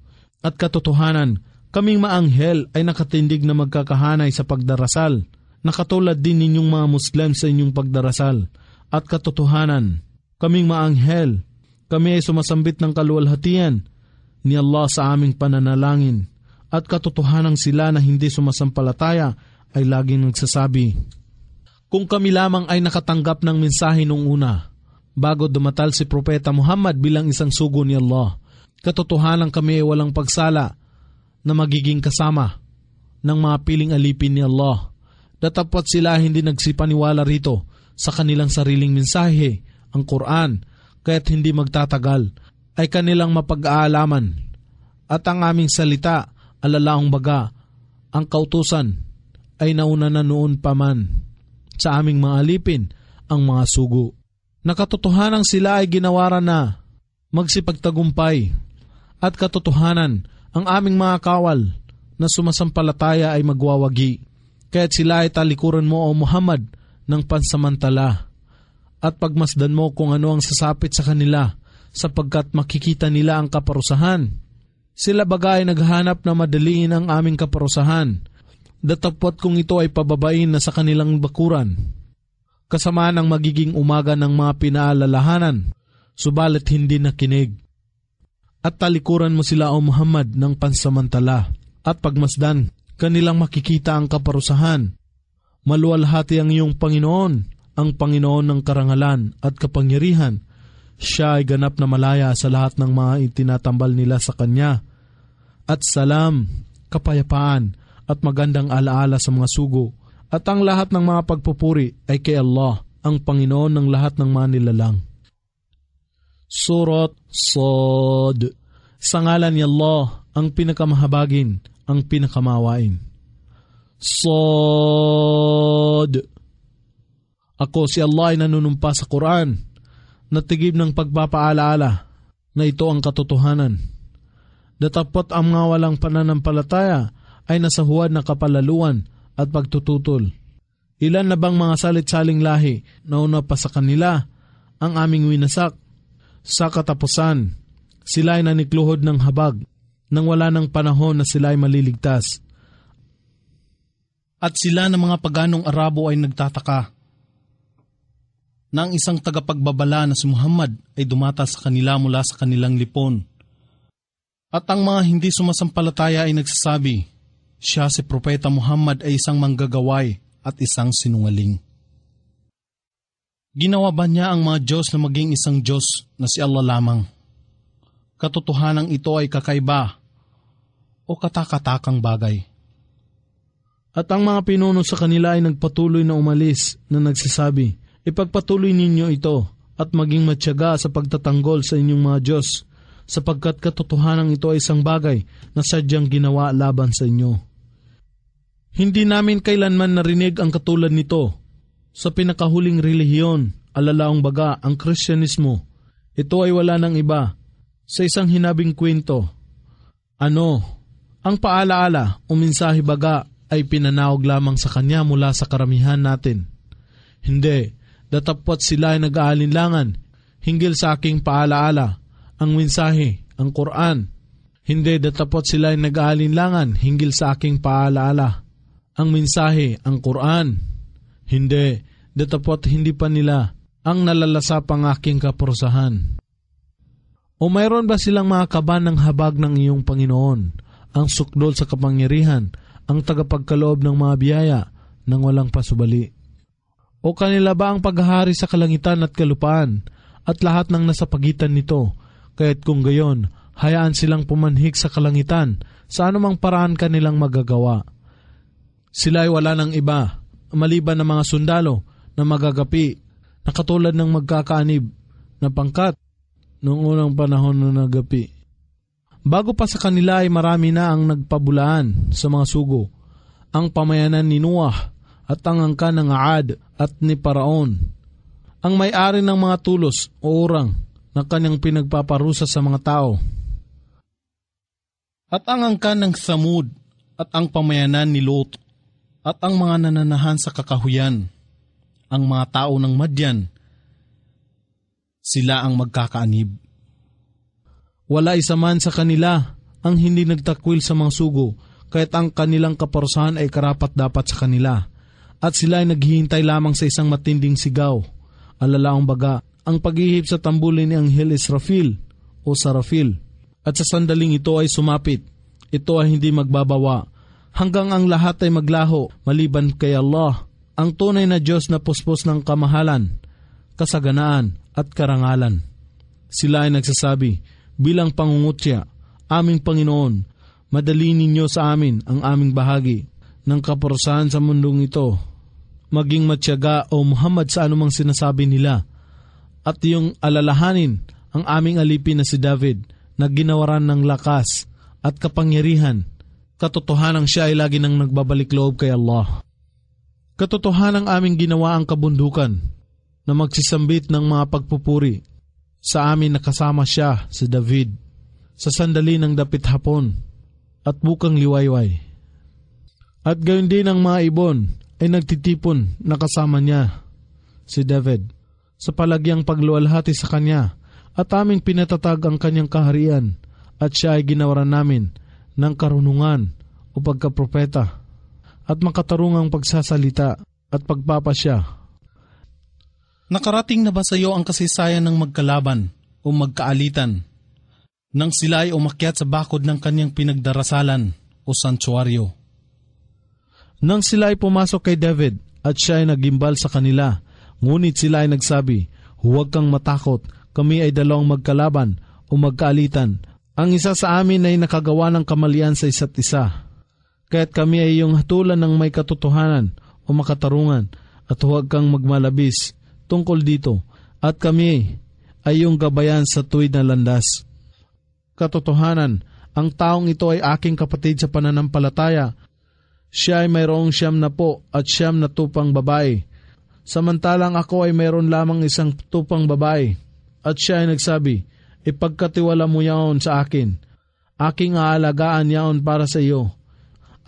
At katotohanan, kaming maanghel ay nakatindig na magkakahanay sa pagdarasal, na katulad din ninyong mga Muslim sa inyong pagdarasal. At katotohanan, kaming maanghel, kami ay sumasambit ng kaluwalhatian ni Allah sa aming pananalangin. At katotohanan sila na hindi sumasampalataya ay laging nagsasabi, kung kami lamang ay nakatanggap ng mensahe nung una, bago dumatal si Propeta Muhammad bilang isang sugo ni Allah, katotohanan kami ay walang pagsala na magiging kasama ng mga piling alipin ni Allah. Datapwat sila hindi nagsipaniwala rito sa kanilang sariling mensahe, ang Quran, kaya't hindi magtatagal ay kanilang mapag-aalaman. At ang aming salita, alalaong baga, ang kautusan ay nauna na noon pa man sa aming mga alipin, ang mga sugo. Nakatotohanan sila ay ginawaran na magsipagtagumpay. At katotohanan, ang aming mga kawal na sumasampalataya ay magwawagi. Kaya't sila ay talikuran mo, O Muhammad, ng pansamantala. At pagmasdan mo kung ano ang sasapit sa kanila, sapagkat makikita nila ang kaparusahan. Sila bagay naghahanap na madaliin ang aming kaparusahan. Datapwat kung ito ay pababain na sa kanilang bakuran, kasama ng magiging umaga ng mga pinaalalahanan, subalit hindi nakinig. At talikuran mo sila, O Muhammad, ng pansamantala, at pagmasdan, kanilang makikita ang kaparusahan. Maluwalhati ang iyong Panginoon, ang Panginoon ng karangalan at kapangyarihan. Siya ay ganap na malaya sa lahat ng mga itinatambal nila sa Kanya. At salam, kapayapaan, at magandang alaala sa mga sugo. At ang lahat ng mga pagpupuri ay kay Allah, ang Panginoon ng lahat ng mga nilalang. Surat Sad. Sa ngalan ni Allah, ang pinakamahabagin, ang pinakamawain. Sad. Ako si Allah ay nanunumpa sa Quran, natigib ng pagpapaalaala na ito ang katotohanan. Datapot ang mga walang pananampalataya ay nasa huwad na kapalaluan at pagtututol. Ilan na bang mga salit-saling lahi na una pa sa kanila ang aming winasak? Sa katapusan, sila ay nanikluhod ng habag nang wala ng panahon na sila ay maliligtas. At sila ng mga paganong Arabo ay nagtataka na ang isang tagapagbabala na si Muhammad ay dumata sa kanila mula sa kanilang lipon. At ang mga hindi sumasampalataya ay nagsasabi, siya si Propeta Muhammad ay isang manggagaway at isang sinungaling. Ginawa ba niya ang mga Diyos na maging isang Diyos na si Allah lamang? Katotohanang ito ay kakaiba o katakatakang bagay. At ang mga pinuno sa kanila ay nagpatuloy na umalis na nagsasabi, ipagpatuloy ninyo ito at maging matyaga sa pagtatanggol sa inyong mga Diyos, sapagkat katotohanang ito ay isang bagay na sadyang ginawa laban sa inyo. Hindi namin kailanman narinig ang katulad nito sa pinakahuling relihiyon, alalaong baga ang Kristyanismo. Ito ay wala ng iba sa isang hinabing kwento. Ang paalaala o mensahe baga ay pinanawag lamang sa kanya mula sa karamihan natin. Hindi, datapwat sila ay nag-aalinlangan hinggil sa aking paalaala, ang mensahe, ang Quran. Hindi, datapwat sila ay nag-aalinlangan hinggil sa aking paalaala, ang mensahe, ang Quran. Hindi, datapwat hindi pa nila ang nalalasapang aking kaparusahan. O mayroon ba silang mga kaban ng habag ng iyong Panginoon, ang sukdol sa kapangyarihan, ang tagapagkaloob ng mga biyaya nang walang pasubali? O kanila ba ang paghahari sa kalangitan at kalupaan at lahat ng nasa pagitan nito? Kaya't kung gayon, hayaan silang pumanhik sa kalangitan sa anumang paraan kanilang magagawa. Sila ay wala ng iba, maliban ng mga sundalo na magagapi na katulad ng magkakaanib na pangkat noong unang panahon na nagapi. Bago pa sa kanila ay marami na ang nagpabulaan sa mga sugo, ang pamayanan ni Noah at ang angkan ng Aad at ni Paraon, ang may-ari ng mga tulos o urang na kanyang pinagpaparusa sa mga tao, at ang angkan ng Thamud at ang pamayanan ni Lot, at ang mga nananahan sa kakahuyan, ang mga tao ng Madyan, sila ang magkakaanib. Wala isa man sa kanila ang hindi nagtakwil sa mga sugo, kaya't ang kanilang kaparusahan ay karapat-dapat sa kanila, at sila ay naghihintay lamang sa isang matinding sigaw. Alalaong baga, ang paghihip sa tambulin ni Anghel Israfil o Sarafil, at sa sandaling ito ay sumapit. Ito ay hindi magbabawa, hanggang ang lahat ay maglaho maliban kay Allah, ang tunay na Diyos na puspos ng kamahalan, kasaganaan at karangalan. Sila ay nagsasabi, bilang pangungutya, aming Panginoon, madali ninyo sa amin ang aming bahagi ng kaparusahan sa mundong ito. Maging matyaga o Muhammad sa anumang sinasabi nila, at iyong alalahanin ang aming alipin na si David na ginawaran ng lakas at kapangyarihan. Katotohanang siya ay lagi nang nagbabalik loob kay Allah. Katotohanang aming ginawa ang kabundukan na magsisambit ng mga pagpupuri sa amin na kasama siya, si David, sa sandali ng dapit hapon at bukang liwayway. At gayon din ang mga ibon ay nagtitipon na kasama niya, si David, sa palagyang pagluwalhati sa kanya, at aming pinatatag ang kanyang kaharian, at siya ay ginawaran namin ng karunungan o pagkapropeta at makatarungang pagsasalita at pagpapasya. Nakarating na ba sa iyo ang kasaysayan ng magkalaban o magkaalitan nang sila ay umakyat sa bakod ng kanyang pinagdarasalan o santuaryo? Nang sila ay pumasok kay David at siya ay nagimbal sa kanila, ngunit sila ay nagsabi, huwag kang matakot, kami ay dalawang magkalaban o magkaalitan. Ang isa sa amin ay nakagawa ng kamalian sa isa't isa. Kaya't kami ay iyong hatulan ng may katotohanan o makatarungan, at huwag kang magmalabis tungkol dito, at kami ay iyong gabayan sa tuwid na landas. Katotohanan, ang taong ito ay aking kapatid sa pananampalataya. Siya ay mayroong 90 at 90 babae, samantalang ako ay mayroon lamang 1 babae. At siya ay nagsabi, ipagkatiwala mo yaon sa akin, aking aalagaan yaon para sa iyo.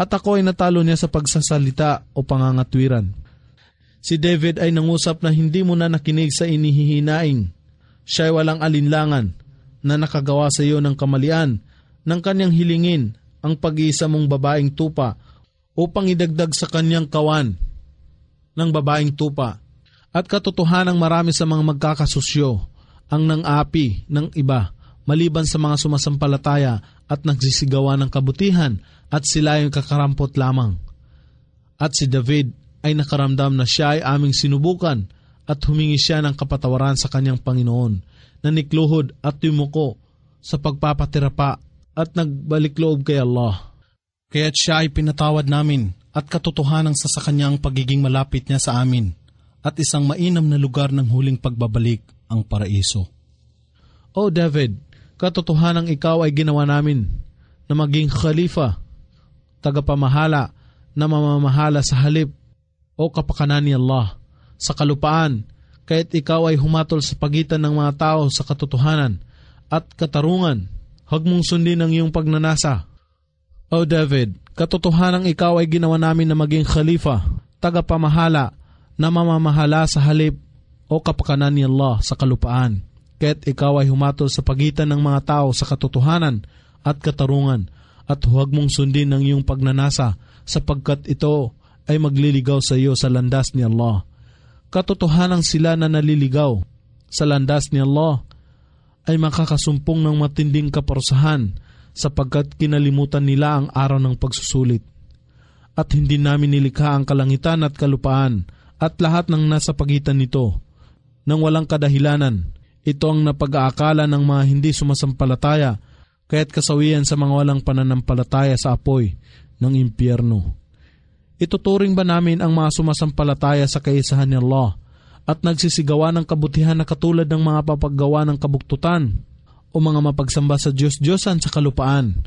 At ako ay natalo niya sa pagsasalita o pangangatwiran. Si David ay nangusap na hindi mo na nakinig sa inihihinaing. Siya ay walang alinlangan na nakagawa sa iyo ng kamalian nang kanyang hilingin ang pag-iisa mong babaeng tupa upang idagdag sa kanyang kawan ng babaeng tupa. At katotohanang marami sa mga magkakasusyo ang nang-api ng iba maliban sa mga sumasampalataya at nagsisigawa ng kabutihan at sila ay kakarampot lamang. At si David ay nakaramdam na siya ay aming sinubukan at humingi siya ng kapatawaran sa kanyang Panginoon na nikluhod at yumuko sa pagpapatirapa at nagbalik loob kay Allah. Kaya't siya ay pinatawad namin at katotohanan sa kanya ang pagiging malapit niya sa amin at isang mainam na lugar ng huling pagbabalik ang paraiso. O David, katotohanang ikaw ay ginawa namin na maging khalifa, tagapamahala na mamamahala sa halip o kapakanan ni Allah sa kalupaan, kaya't ikaw ay humatol sa pagitan ng mga tao sa katotohanan at katarungan. Huwag mong sundin ang iyong pagnanasa. O David, katotohanang ikaw ay ginawa namin na maging khalifa, tagapamahala na mamamahala sa halip o kapakanan ni Allah sa kalupaan, kaya't ikaw ay humatol sa pagitan ng mga tao sa katotohanan at katarungan, at huwag mong sundin ang iyong pagnanasa sapagkat ito ay magliligaw sa iyo sa landas ni Allah. Katotohanang sila na naliligaw sa landas ni Allah ay makakasumpong ng matinding kaparusahan sapagkat kinalimutan nila ang araw ng pagsusulit. At hindi namin nilikha ang kalangitan at kalupaan at lahat ng nasa pagitan nito nang walang kadahilanan. Ito ang napag-aakala ng mga hindi sumasampalataya, kaya't kasawian sa mga walang pananampalataya sa apoy ng impyerno. Ituturing ba namin ang mga sumasampalataya sa kaisahan ni Allah at nagsisigawa ng kabutihan na katulad ng mga papaggawa ng kabuktutan o mga mapagsamba sa Diyos-Diyosan sa kalupaan?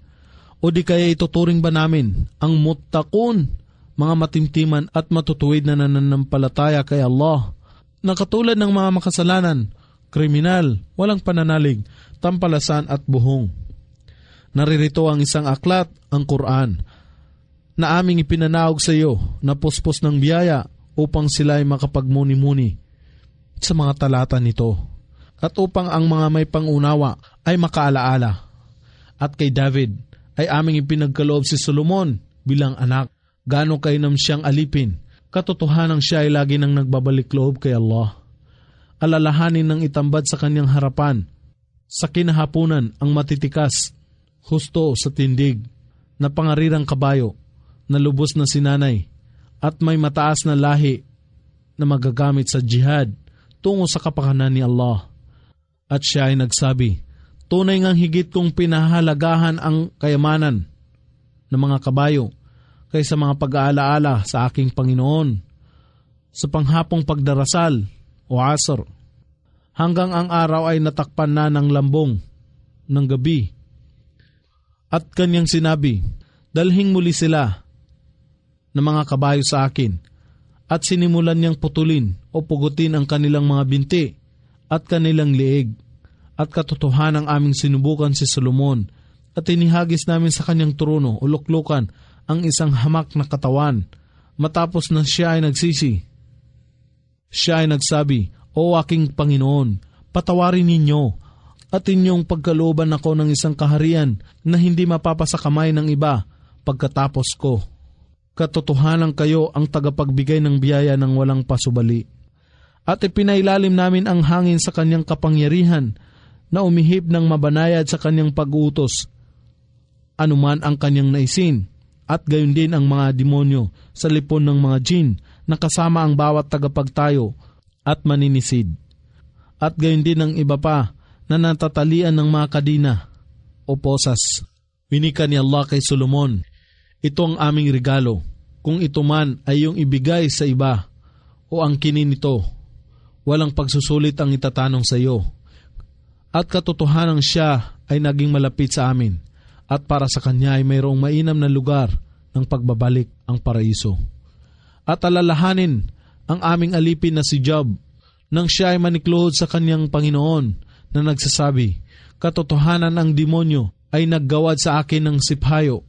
O di kaya ituturing ba namin ang muttaqun, mga matimtiman at matutuwid na nananampalataya kay Allah, na katulad ng mga makasalanan, kriminal, walang pananalig, tampalasan at buhong? Naririto ang isang aklat, ang Quran, na aming ipinanaog sa iyo na puspos ng biyaya upang sila ay makapagmuni-muni sa mga talata nito at upang ang mga may pangunawa ay makaalaala. At kay David ay aming ipinagkaloob si Solomon bilang anak. Gaano kainam siyang alipin, katotohanang siya ay lagi nang nagbabalik loob kay Allah. Alalahanin ng itambad sa kanyang harapan sa kinahapunan ang matitikas, husto sa tindig, na pangarirang kabayo, na lubos na sinanay, at may mataas na lahi na magagamit sa jihad tungo sa kapakanan ni Allah. At siya ay nagsabi, tunay ngang higit kong pinahalagahan ang kayamanan ng mga kabayo kaysa mga pag-aalaala sa aking Panginoon sa panghapong pagdarasal o asr, hanggang ang araw ay natakpan na ng lambong ng gabi. At kanyang sinabi, dalhing muli sila ng mga kabayo sa akin, at sinimulan niyang putulin o pugutin ang kanilang mga binti at kanilang liig. At katotohanang aming sinubukan si Solomon at inihagis namin sa kanyang trono o luklukan ang isang hamak na katawan. Matapos na siya ay nagsisi, siya ay nagsabi, O aking Panginoon, patawarin ninyo at inyong pagkalooban ako ng isang kaharian na hindi mapapasakamay ng iba pagkatapos ko. Katotohanan kayo ang tagapagbigay ng biyaya ng walang pasubali. At ipinailalim namin ang hangin sa kanyang kapangyarihan na umihip ng mabanayad sa kanyang pag-uutos, anuman ang kanyang naisin, at gayon din ang mga demonyo sa lipon ng mga jin na kasama ang bawat tagapagtayo at maninisid. At gayon din ang iba pa na natatalian ng mga kadina o posas. Winika ni Allah kay Solomon, ito ang aming regalo, kung ito man ay iyong ibigay sa iba o ang kinin nito, walang pagsusulit ang itatanong sa iyo. At katotohanan siya ay naging malapit sa amin, at para sa kanya ay mayroong mainam na lugar ng pagbabalik ang paraiso. At alalahanin ang aming alipin na si Job, nang siya ay manikluhod sa kanyang Panginoon na nagsasabi, katotohanan ang demonyo ay naggawad sa akin ng siphayo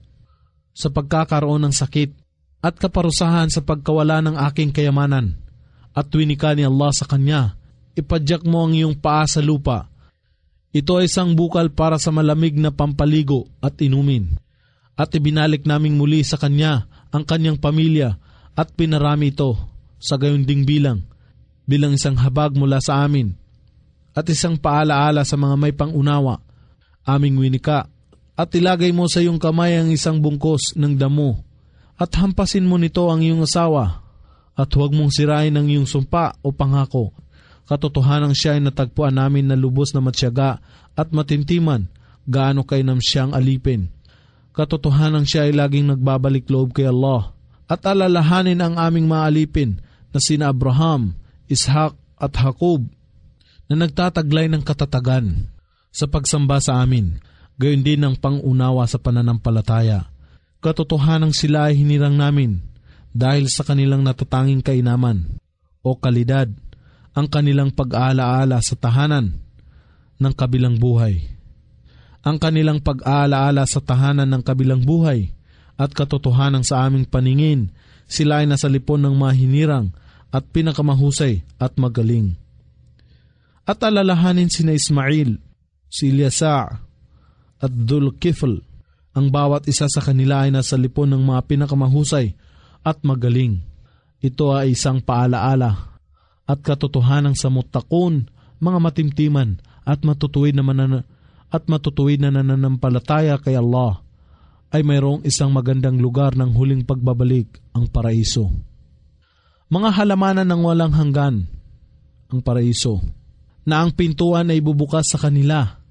sa pagkakaroon ng sakit at kaparusahan sa pagkawala ng aking kayamanan. At winika ni Allah sa kanya, ipadyak mo ang iyong paa sa lupa. Ito ay isang bukal para sa malamig na pampaligo at inumin. At ibinalik naming muli sa kanya ang kanyang pamilya at pinarami ito sa gayon ding bilang isang habag mula sa amin at isang paalaala sa mga may pangunawa. Aming winika, at ilagay mo sa iyong kamay ang isang bungkos ng damo at hampasin mo nito ang iyong asawa at huwag mong sirain ang iyong sumpa o pangako. Katotohanan siya ay natagpuan namin na lubos na matsyaga at matintiman, gaano kainam siyang alipin. Katotohanan siya ay laging nagbabalik loob kay Allah at alalahanin ang aming mga alipin na sina Abraham, Ishak at Jacob na nagtataglay ng katatagan sa pagsamba sa amin, gayon din ang pangunawa sa pananampalataya. Katotohanan sila ay hinirang namin dahil sa kanilang natatanging kainaman o kalidad, ang kanilang pag-aalaala sa tahanan ng kabilang buhay. Ang kanilang pag-aalaala sa tahanan ng kabilang buhay at katotohanan sa aming paningin, sila ay nasa lipon ng mga hinirang at pinakamahusay at magaling. At alalahanin sina Ismail, si Ilyasa at Dhul-Kifl, ang bawat isa sa kanila ay nasa lipon ng mga pinakamahusay at magaling. Ito ay isang paalaala at katotohanan sa muttaqun, mga matimtiman at matutuwid na nananampalataya kay Allah, ay mayroong isang magandang lugar ng huling pagbabalik, ang paraiso. Mga halamanan ng walang hanggan, ang paraiso, na ang pintuan ay bubukas sa kanila.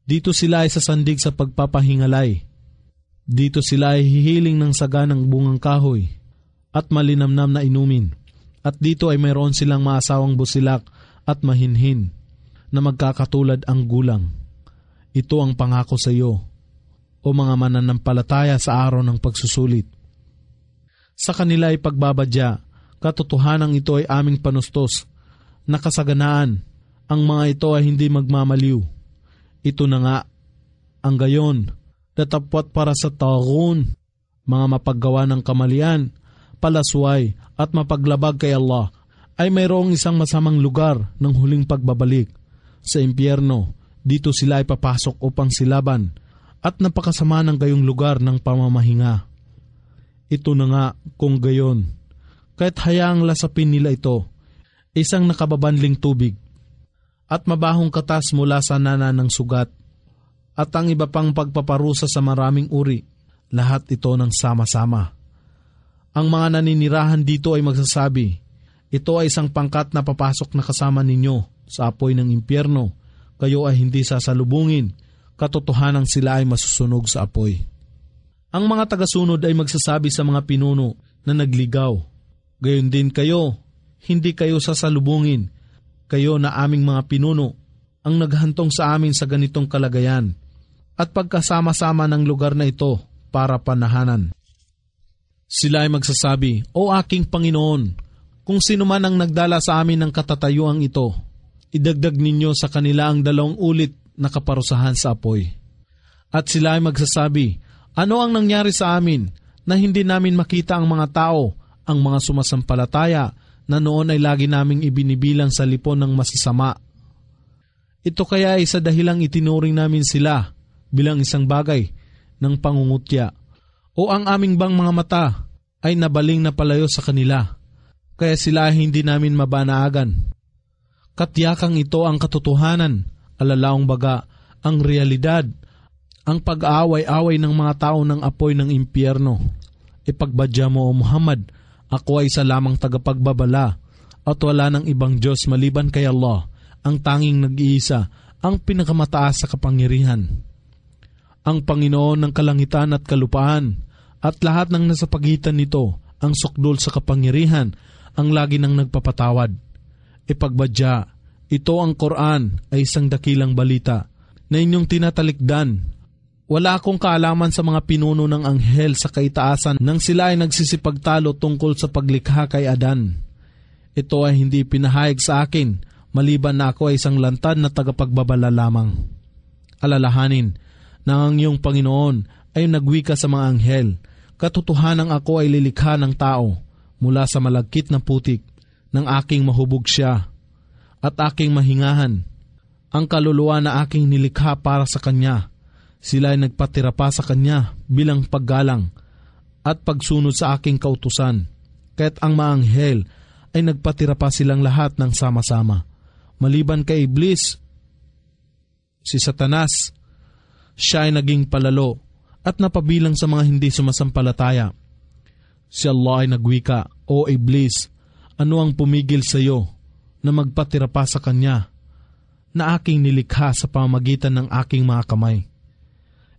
Dito sila ay sasandig sa pagpapahingalay. Dito sila ay hihiling ng saganang bungang kahoy at malinamnam na inumin. At dito ay mayroon silang maasawang busilak at mahinhin na magkakatulad ang gulang. Ito ang pangako sa iyo, o mga mananampalataya sa araw ng pagsusulit. Sa kanila ay pagbabadya, katotohanan ito ay aming panustos, na kasaganaan, ang mga ito ay hindi magmamaliw. Ito na nga, ang gayon, datapwat para sa tagun, mga mapaggawa ng kamalian, palasway at mapaglabag kay Allah, ay mayroong isang masamang lugar ng huling pagbabalik. Sa impyerno, dito sila ay papasok upang silaban, at napakasama ng gayong lugar ng pamamahinga. Ito na nga kung gayon, kahit hayaang lasapin nila ito, isang nakababanling tubig, at mabahong katas mula sa nana ng sugat, at ang iba pang pagpaparusa sa maraming uri, lahat ito ng sama-sama. Ang mga naninirahan dito ay magsasabi, ito ay isang pangkat na papasok na kasama ninyo sa apoy ng impyerno, kayo ay hindi sasalubungin, katotohanan sila ay masusunog sa apoy. Ang mga tagasunod ay magsasabi sa mga pinuno na nagligaw, gayon din kayo, hindi kayo sasalubungin, kayo na aming mga pinuno, ang naghantong sa amin sa ganitong kalagayan, at pagkasama-sama ng lugar na ito para panahanan. Sila ay magsasabi, O aking Panginoon, kung sino man ang nagdala sa amin ng katatayuang ito, idagdag ninyo sa kanila ang 2 ulit na kaparusahan sa apoy. At sila ay magsasabi, ano ang nangyari sa amin na hindi namin makita ang mga tao, ang mga sumasampalataya na noon ay lagi naming ibinibilang sa lipon ng masasama? Ito kaya ay sa dahilang itinuring namin sila bilang isang bagay ng pangungutya, o ang aming bang mga mata ay nabaling na palayo sa kanila, kaya sila ay hindi namin mabanaagan. Katyakang ito ang katotohanan, alalaong baga ang realidad, ang pag-aaway-away ng mga tao ng apoy ng impyerno. Ipagbadya mo, O Muhammad, ako ay isa lamang tagapagbabala at wala ng ibang Diyos maliban kay Allah, ang tanging nag-iisa, ang pinakamataas sa kapangyarihan. Ang Panginoon ng kalangitan at kalupaan at lahat ng nasa pagitan nito, ang sukdol sa kapangyarihan, ang lagi nang nagpapatawad. Ipagbadya, ito ang Quran ay isang dakilang balita na inyong tinatalikdan. Wala akong kaalaman sa mga pinuno ng anghel sa kaitaasan nang sila ay nagsisipagtalo tungkol sa paglikha kay Adan. Ito ay hindi pinahayag sa akin, maliban na ako ay isang lantad na tagapagbabala lamang. Alalahanin na ang iyong Panginoon ay nagwika sa mga anghel, katotohanang ako ay lilikha ng tao mula sa malagkit na putik nang aking mahubog siya at aking mahingahan. Ang kaluluwa na aking nilikha para sa kanya, sila ay nagpatira pa sa kanya bilang paggalang at pagsunod sa aking kautusan. Kaya't ang mga anghel ay nagpatira pa silang lahat ng sama-sama. Maliban kay Iblis, si Satanas, siya ay naging palalo at napabilang sa mga hindi sumasampalataya. Si Allah ay nagwika, "O Iblis, ano ang pumigil sa iyo na magpatira pa sa kanya na aking nilikha sa pamamagitan ng aking mga kamay?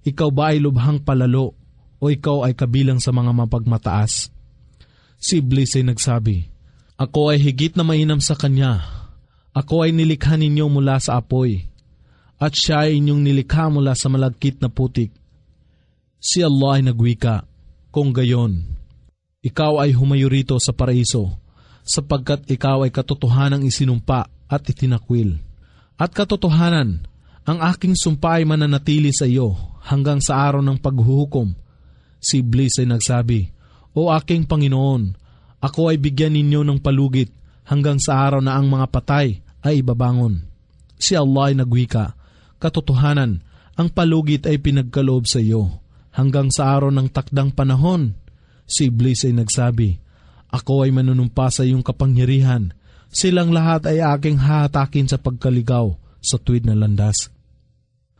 Ikaw ba ay lubhang palalo o ikaw ay kabilang sa mga mapagmataas?" Si Iblis ay nagsabi, "Ako ay higit na mainam sa kanya. Ako ay nilikha ninyo mula sa apoy, at siya ay inyong nilikha mula sa malagkit na putik." Si Allah ay nagwika, "Kung gayon, ikaw ay humayo rito sa paraiso, sapagkat ikaw ay katotohanang isinumpa at itinakwil. At katotohanan, ang aking sumpa ay mananatili sa iyo hanggang sa araw ng paghuhukom." Si Iblis ay nagsabi, "O aking Panginoon, ako ay bigyan ninyo ng palugit hanggang sa araw na ang mga patay ay ibabangon." Si Allah ay nagwika, "Katotohanan, ang palugit ay pinagkaloob sa iyo hanggang sa araw ng takdang panahon." Si Iblis ay nagsabi, "Ako ay manunumpa sa iyong kapangyarihan. Silang lahat ay aking hahatakin sa pagkaligaw sa tuwid na landas.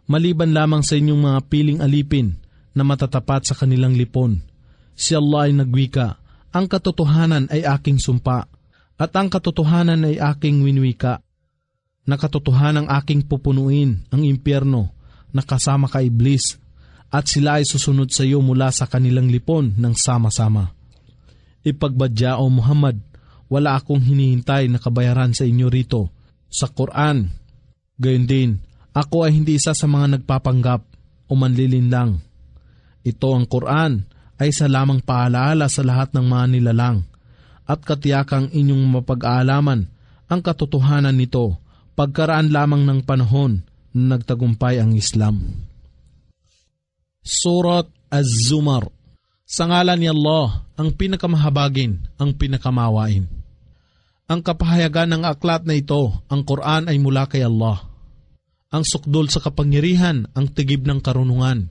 Maliban lamang sa inyong mga piling alipin na matatapat sa kanilang lipon." Si Allah ay nagwika, "Ang katotohanan ay aking sumpa, at ang katotohanan ay aking winwika. Na katotohanan aking pupunuin ang impyerno na kasama ka Iblis, at sila ay susunod sa iyo mula sa kanilang lipon ng sama-sama. Ipagbadya o Muhammad, wala akong hinihintay na kabayaran sa inyo rito sa Quran. Gayon din, ako ay hindi isa sa mga nagpapanggap o manlilinlang. Ito ang Quran ay isa lamang paalaala sa lahat ng mga nilalang, at katiyakang inyong mapag-aalaman ang katotohanan nito pagkaraan lamang ng panahon na nagtagumpay ang Islam." Surat Az-Zumar. Sa ngalan ni Allah, ang pinakamahabagin, ang pinakamawain. Ang kapahayagan ng aklat na ito, ang Quran, ay mula kay Allah. Ang sukdol sa kapangyarihan, ang tigib ng karunungan.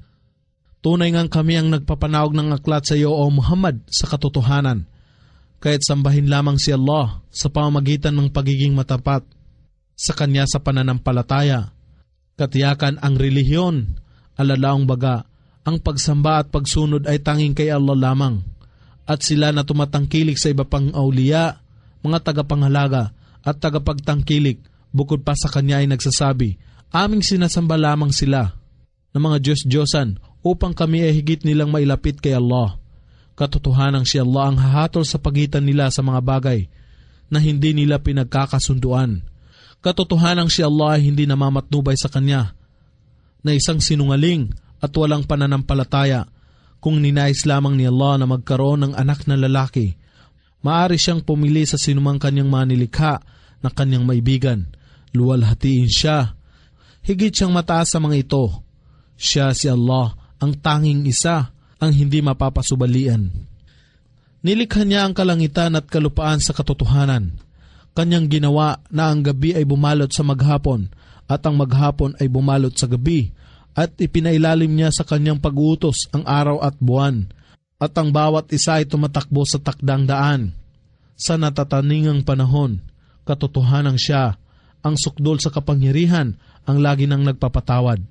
Tunay ngang kami ang nagpapanawag ng aklat sa iyo, O Muhammad, sa katotohanan. Kaya't sambahin lamang si Allah sa pamamagitan ng pagiging matapat sa Kanya sa pananampalataya. Katiyakan ang relihiyon, alalaong baga, ang pagsamba at pagsunod ay tanging kay Allah lamang. At sila na tumatangkilik sa iba pang auliya, mga tagapangalaga at tagapagtangkilik, bukod pa sa Kanya ay nagsasabi, aming sinasamba lamang sila ng mga Diyos-Diyosan upang kami ay higit nilang mailapit kay Allah. Katotohanang si Allah ang hahatol sa pagitan nila sa mga bagay na hindi nila pinagkakasunduan. Katotohanang si Allah ay hindi namamatnubay sa Kanya na isang sinungaling at walang pananampalataya. Kung ninais lamang ni Allah na magkaroon ng anak na lalaki, maaari siyang pumili sa sinumang Kanyang manilikha na Kanyang maibigan. Luwalhatiin siya. Higit siyang mataas sa mga ito. Siya si Allah, ang tanging isa, ang hindi mapapasubalian. Nilikha niya ang kalangitan at kalupaan sa katotohanan. Kanyang ginawa na ang gabi ay bumalot sa maghapon at ang maghapon ay bumalot sa gabi, at ipinailalim niya sa kanyang pag-uutos ang araw at buwan, at ang bawat isa ay tumatakbo sa takdang daan. Sa natataningang panahon, katotohanan siya, ang sukdol sa kapangyarihan, ang lagi nang nagpapatawad.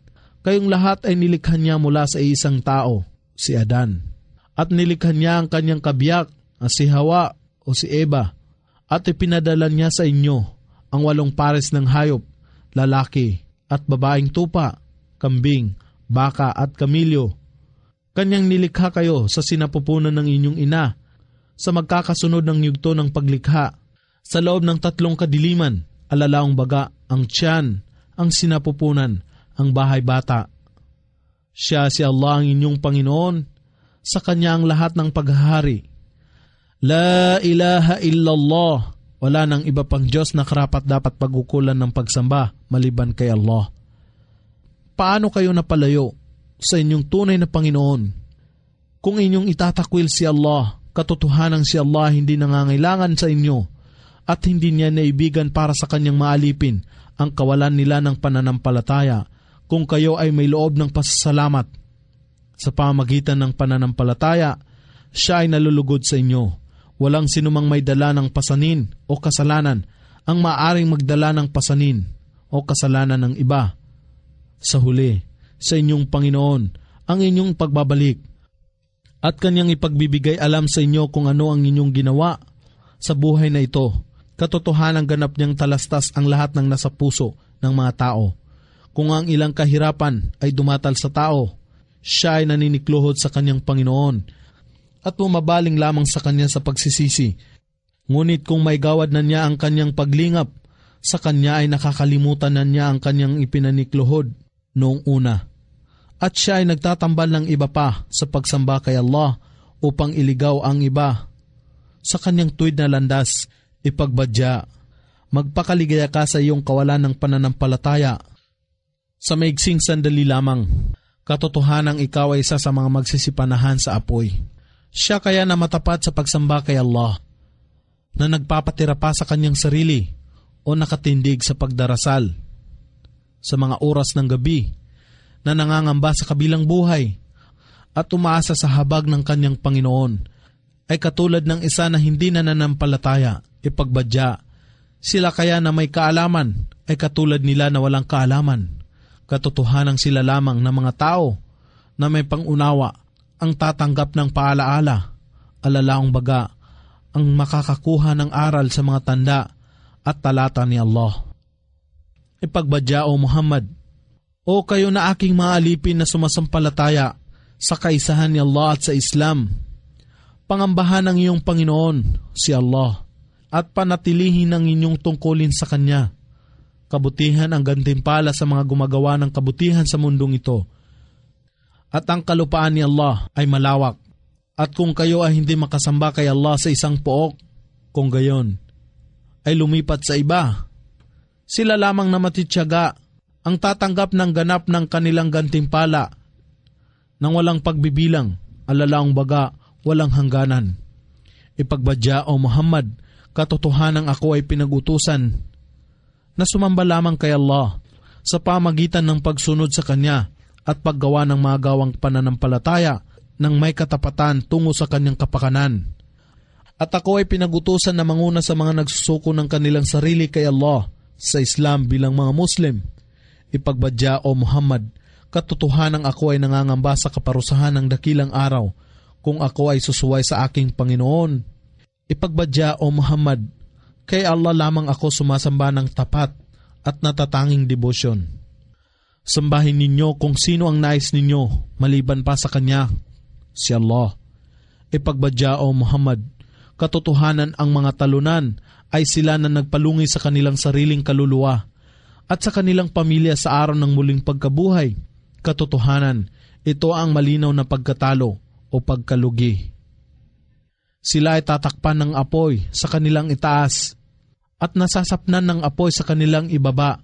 Kayong lahat ay nilikha niya mula sa isang tao, si Adan. At nilikha niya ang kanyang kabiyak, si Hawa o si Eva. At ipinadala niya sa inyo ang 8 pares ng hayop, lalaki at babaeng tupa, kambing, baka at kamilyo. Kanyang nilikha kayo sa sinapupunan ng inyong ina, sa magkakasunod ng yugto ng paglikha. Sa loob ng 3 kadiliman, alalaong baga, ang tiyan, ang sinapupunan, ang bahay bata. Siya si Allah ang inyong Panginoon, sa Kanya ang lahat ng paghahari. La ilaha illallah, wala nang iba pang Diyos na karapat dapat pagkukulan ng pagsamba maliban kay Allah. Paano kayo napalayo sa inyong tunay na Panginoon? Kung inyong itatakwil si Allah, katotohanang si Allah hindi nangangailangan sa inyo at hindi niya naibigan para sa kanyang maalipin ang kawalan nila ng pananampalataya kung kayo ay may loob ng pasasalamat. Sa pamamagitan ng pananampalataya, siya ay nalulugod sa inyo. Walang sinumang may dala ng pasanin o kasalanan ang maaaring magdala ng pasanin o kasalanan ng iba. Sa huli, sa inyong Panginoon ang inyong pagbabalik at kanyang ipagbibigay alam sa inyo kung ano ang inyong ginawa sa buhay na ito. Katotohanan ganap niyang talastas ang lahat ng nasa puso ng mga tao. Kung ang ilang kahirapan ay dumatal sa tao, siya ay naninikluhod sa kanyang Panginoon at bumabaling lamang sa kanya sa pagsisisi. Ngunit kung may gawad na niya ang kanyang paglingap, sa kanya ay nakakalimutan na niya ang kanyang ipinanikluhod noong una. At siya ay nagtatambal ng iba pa sa pagsamba kay Allah upang iligaw ang iba sa kanyang tuwid na landas. Ipagbadya, magpakaligaya ka sa iyong kawalan ng pananampalataya. Sa maigsing sandali lamang, katotohanang ikaw ay isa sa mga magsisipanahan sa apoy. Siya kaya na matapat sa pagsamba kay Allah, na nagpapatira pa sa kanyang sarili o nakatindig sa pagdarasal sa mga oras ng gabi, na nangangamba sa kabilang buhay at umaasa sa habag ng kanyang Panginoon, ay katulad ng isa na hindi nananampalataya. Ipagbadya, sila kaya na may kaalaman ay katulad nila na walang kaalaman. Katotohanang sila lamang na mga tao na may pangunawa ang tatanggap ng paalaala, alalaong baga ang makakakuha ng aral sa mga tanda at talata ni Allah. Ipagbadya, O Muhammad, o kayo na aking mga alipin na sumasampalataya sa kaisahan ni Allah at sa Islam, pangambahan ng iyong Panginoon, si Allah, at panatilihin ang inyong tungkulin sa Kanya. Kabutihan ang gantimpala sa mga gumagawa ng kabutihan sa mundong ito. At ang kalupaan ni Allah ay malawak. At kung kayo ay hindi makasamba kay Allah sa isang pook, kung gayon, ay lumipat sa iba, sila lamang na matityaga ang tatanggap ng ganap ng kanilang gantimpala nang walang pagbibilang, alalaong baga, walang hangganan. Ipagbadya, O Muhammad, katotohanang ako ay pinag-utusan na sumamba lamang kay Allah sa pamagitan ng pagsunod sa Kanya at paggawa ng mga gawang pananampalataya ng may katapatan tungo sa Kanyang kapakanan. At ako ay pinag-utusan na manguna sa mga nagsusuko ng kanilang sarili kay Allah sa Islam bilang mga Muslim. Ipagbadya, O Muhammad, katotohanang ako ay nangangamba sa kaparusahan ng dakilang araw kung ako ay susuway sa aking Panginoon. Ipagbadya, O Muhammad, kay Allah lamang ako sumasamba ng tapat at natatanging debosyon. Sambahin ninyo kung sino ang nais ninyo maliban pa sa Kanya, si Allah. Ipagbadya, O Muhammad, katotohanan ang mga talunan ay sila na nagpalungi sa kanilang sariling kaluluwa at sa kanilang pamilya sa araw ng muling pagkabuhay. Katotohanan, ito ang malinaw na pagkatalo o pagkalugi. Sila ay tatakpan ng apoy sa kanilang itaas at nasasapnan ng apoy sa kanilang ibaba.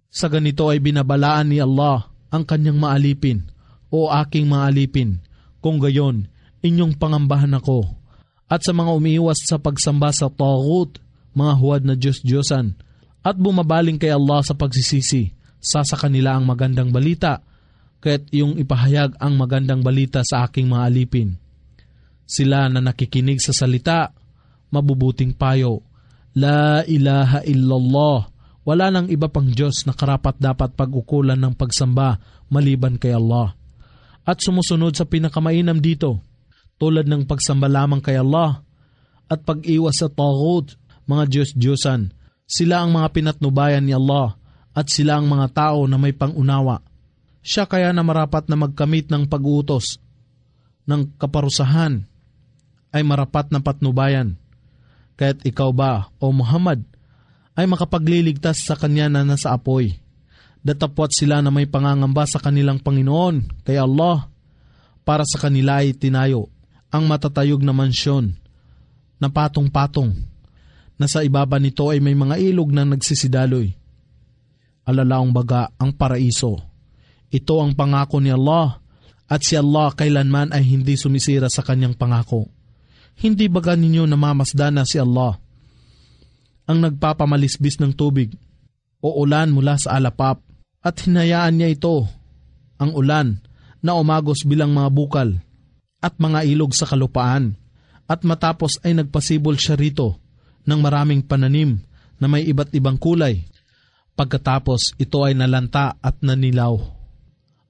Sa ganito ay binabalaan ni Allah ang kanyang maalipin, o aking maalipin, kung gayon inyong pangambahan ako. At sa mga umiiwas sa pagsamba sa taghut, mga huwad na Diyos-Diyosan, at bumabaling kay Allah sa pagsisisi, sa kanila ang magandang balita, kaya't iyong ipahayag ang magandang balita sa aking maalipin. Sila na nakikinig sa salita, mabubuting payo, La ilaha illallah, wala nang iba pang Diyos na karapat dapat pag-ukulan ng pagsamba maliban kay Allah. At sumusunod sa pinakamainam dito, tulad ng pagsamba lamang kay Allah at pag-iwas sa taghut, mga Diyos-Diyosan, sila ang mga pinatnubayan ni Allah at sila ang mga tao na may pangunawa. Siya kaya na marapat na magkamit ng pag-uutos ng kaparusahan ay marapat na patnubayan. Kaya't ikaw ba, O Muhammad, ay makapagliligtas sa Kanya na nasa apoy. Datapwat sila na may pangangamba sa kanilang Panginoon, kay Allah, para sa kanila ay tinayo ang matatayog na mansyon na patong-patong, na sa ibaba nito ay may mga ilog na nagsisidaloy. Alalaong baga ang paraiso. Ito ang pangako ni Allah, at si Allah kailanman ay hindi sumisira sa Kanyang pangako. Hindi baga ninyo namamasdan na si Allah? ang nagpapamalisbis ng tubig o ulan mula sa alapap, at hinayaan niya ito, ang ulan, na umagos bilang mga bukal at mga ilog sa kalupaan, at matapos ay nagpasibol siya rito ng maraming pananim na may iba't ibang kulay. Pagkatapos ito ay nalanta at nanilaw,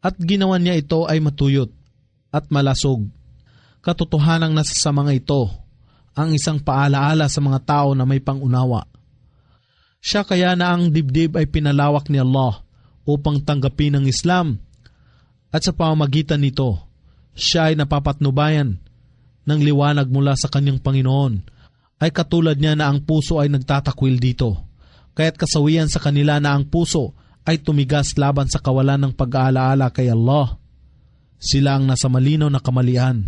at ginawa niya ito ay matuyot at malasog. Katotohanang nasa sa mga ito ang isang paalaala sa mga tao na may pangunawa. Siya kaya na ang dibdib ay pinalawak ni Allah upang tanggapin ang Islam, at sa pamamagitan nito, siya ay napapatnubayan ng liwanag mula sa kanyang Panginoon. Ay katulad niya na ang puso ay nagtatakwil dito, kaya't kasawian sa kanila na ang puso ay tumigas laban sa kawalan ng pag-aalaala kay Allah. Sila ang nasa malinaw na kamalian.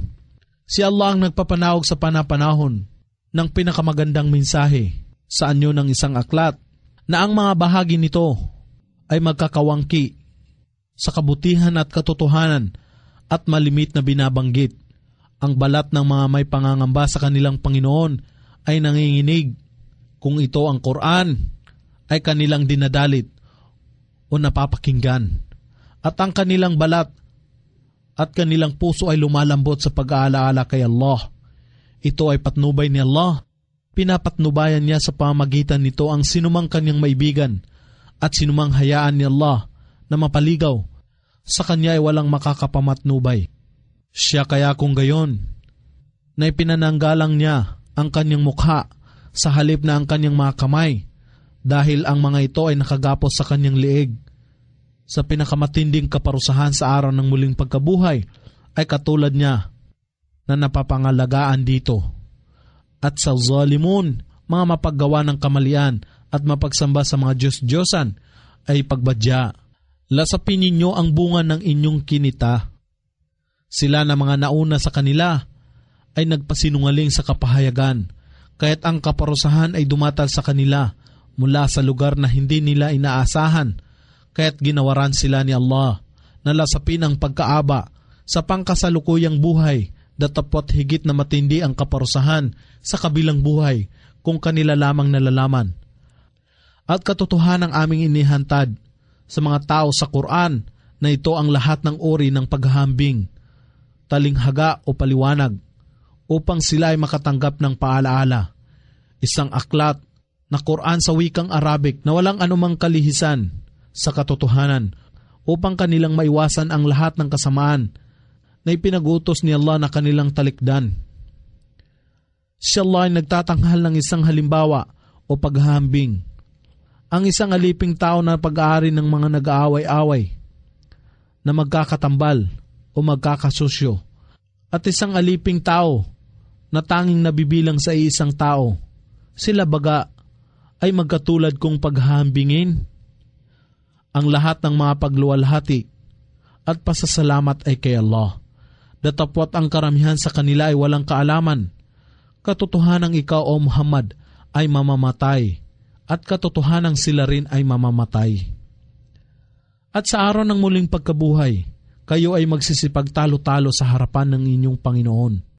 Si Allah ang nagpapanawag sa panapanahon ng pinakamagandang mensahe sa anyo ng isang aklat na ang mga bahagi nito ay magkakawangki sa kabutihan at katotohanan at malimit na binabanggit. Ang balat ng mga may pangangamba sa kanilang Panginoon ay nanginginig kung ito ang Quran ay kanilang dinadalit o napapakinggan, at ang kanilang balat at kanilang puso ay lumalambot sa pag-aalaala kay Allah. Ito ay patnubay ni Allah. Pinapatnubayan niya sa pamagitan nito ang sinumang kanyang maibigan at sinumang hayaan ni Allah na mapaligaw. Sa kanya ay walang makakapamatnubay. Siya kaya kung gayon, na ipinananggalang niya ang kanyang mukha sa halip na ang kanyang mga kamay, dahil ang mga ito ay nakagapos sa kanyang liig. Sa pinakamatinding kaparusahan sa araw ng muling pagkabuhay ay katulad niya na napapangalagaan dito. At sa zalimun, mga mapaggawa ng kamalian at mapagsamba sa mga Diyos-Diyosan ay pagbadya. Lasapin ninyo ang bunga ng inyong kinita. Sila na mga nauna sa kanila ay nagpasinungaling sa kapahayagan, kaya't ang kaparusahan ay dumatal sa kanila mula sa lugar na hindi nila inaasahan. Kaya't ginawaran sila ni Allah na lasapin ang pagkaaba sa pangkasalukuyang buhay, datapot higit na matindi ang kaparusahan sa kabilang buhay kung kanila lamang nalalaman. At katotohanan ang aming inihantad sa mga tao sa Quran na ito ang lahat ng uri ng paghahambing, talinghaga o paliwanag, upang sila ay makatanggap ng paalaala. Isang aklat na Quran sa wikang Arabic na walang anumang kalihisan sa katotohanan, upang kanilang maiwasan ang lahat ng kasamaan na ipinag-utos ni Allah na kanilang talikdan. Si Allah ay nagtatanghal ng isang halimbawa o paghahambing. Ang isang aliping tao na pag-aari ng mga nag-aaway-away na magkakatambal o magkakasusyo, at isang aliping tao na tanging nabibilang sa isang tao. Sila baga ay magkatulad kung paghahambingin. Ang lahat ng mga pagluwalhati at pasasalamat ay kay Allah. Datapwat ang karamihan sa kanila ay walang kaalaman. Katotohanang ikaw, O Muhammad, ay mamamatay, at katotohanang sila rin ay mamamatay. At sa araw ng muling pagkabuhay, kayo ay magsisipagtalo-talo sa harapan ng inyong Panginoon.